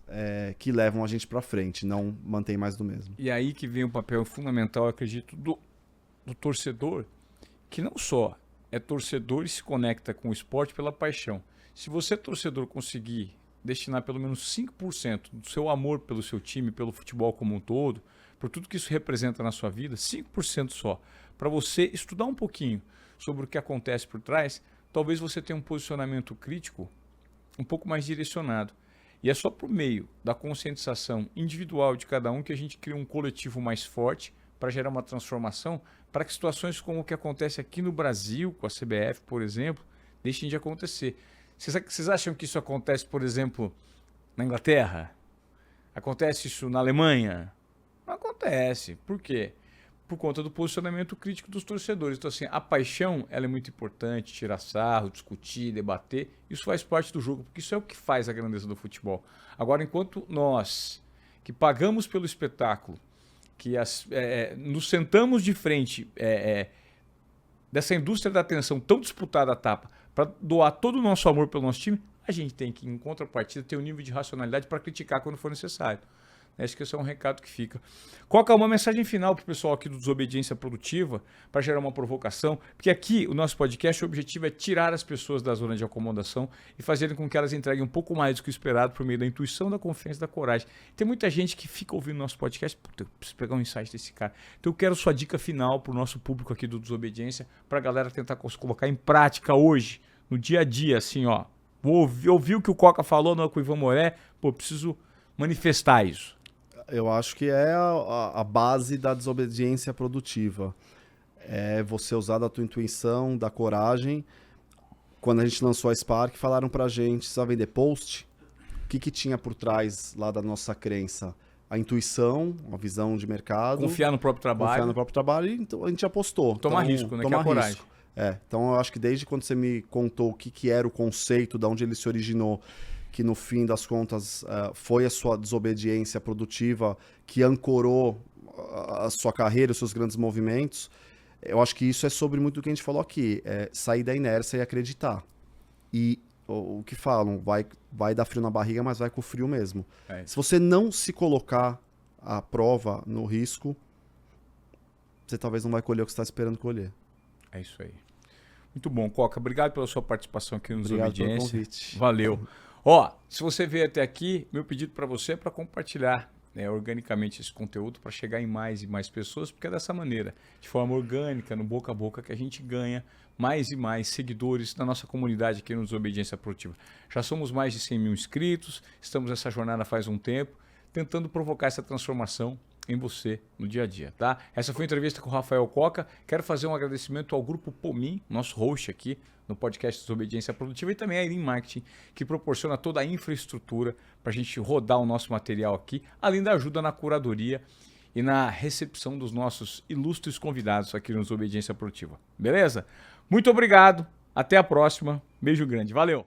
S2: que levam a gente para frente, não mantém mais do mesmo.
S1: E aí que vem um papel fundamental, eu acredito, do torcedor, que não só é torcedor e se conecta com o esporte pela paixão. Se você, torcedor, conseguir destinar pelo menos 5% do seu amor pelo seu time, pelo futebol como um todo, por tudo que isso representa na sua vida, 5% só, para você estudar um pouquinho sobre o que acontece por trás, talvez você tenha um posicionamento crítico um pouco mais direcionado. E é só por meio da conscientização individual de cada um que a gente cria um coletivo mais forte para gerar uma transformação, para que situações como o que acontece aqui no Brasil, com a CBF, por exemplo, deixem de acontecer. Vocês acham que isso acontece, por exemplo, na Inglaterra? Acontece isso na Alemanha? Não acontece. Por quê? Por conta do posicionamento crítico dos torcedores. Então, assim, a paixão ela é muito importante, tirar sarro, discutir, debater. Isso faz parte do jogo, porque isso é o que faz a grandeza do futebol. Agora, enquanto nós, que pagamos pelo espetáculo, que nos sentamos de frente dessa indústria da atenção tão disputada à tapa, para doar todo o nosso amor pelo nosso time, a gente tem que, em contrapartida, ter um nível de racionalidade para criticar quando for necessário. Acho que esse é um recado que fica. Coloca uma mensagem final para o pessoal aqui do Desobediência Produtiva, para gerar uma provocação, porque aqui o nosso podcast, o objetivo é tirar as pessoas da zona de acomodação e fazerem com que elas entreguem um pouco mais do que o esperado por meio da intuição, da confiança e da coragem. Tem muita gente que fica ouvindo nosso podcast, puta, eu preciso pegar um insight desse cara. Então eu quero sua dica final para o nosso público aqui do Desobediência, para a galera tentar colocar em prática hoje, no dia a dia, assim, ó. Vou ouvir o que o Coca falou com o Ivan Moré, preciso manifestar isso.
S2: Eu acho que é a base da desobediência produtiva. É você usar da tua intuição, da coragem. Quando a gente lançou a Spark, falaram pra gente, você vai vender post? O que tinha por trás lá da nossa crença? A intuição, a visão de mercado.
S1: Confiar no próprio trabalho.
S2: Confiar no próprio trabalho, e então a gente apostou.
S1: Tomar risco, né? Que é a coragem.
S2: Então eu acho que desde quando você me contou o que era o conceito, de onde ele se originou, que no fim das contas foi a sua desobediência produtiva que ancorou a sua carreira, os seus grandes movimentos, eu acho que isso é sobre muito do que a gente falou aqui, sair da inércia e acreditar. E o que falam, vai dar frio na barriga, mas vai com frio mesmo. Se você não se colocar à prova, no risco, você talvez não vai colher o que você está esperando colher.
S1: É isso aí. Muito bom, Coca. Obrigado pela sua participação aqui no Desobediência.
S2: Obrigado pelo convite.
S1: Valeu. Ó, se você veio até aqui, meu pedido para você é para compartilhar organicamente esse conteúdo para chegar em mais e mais pessoas, porque é dessa maneira, de forma orgânica, no boca a boca, que a gente ganha mais e mais seguidores na nossa comunidade aqui no Desobediência Produtiva. Já somos mais de 100 mil inscritos, estamos nessa jornada faz um tempo, tentando provocar essa transformação em você no dia a dia, tá? Essa foi a entrevista com o Rafael Coca. Quero fazer um agradecimento ao Grupo Pomin, nosso host aqui no podcast Desobediência Produtiva, e também a Irim Marketing, que proporciona toda a infraestrutura para a gente rodar o nosso material aqui, além da ajuda na curadoria e na recepção dos nossos ilustres convidados aqui no Desobediência Produtiva. Beleza? Muito obrigado, até a próxima, beijo grande, valeu!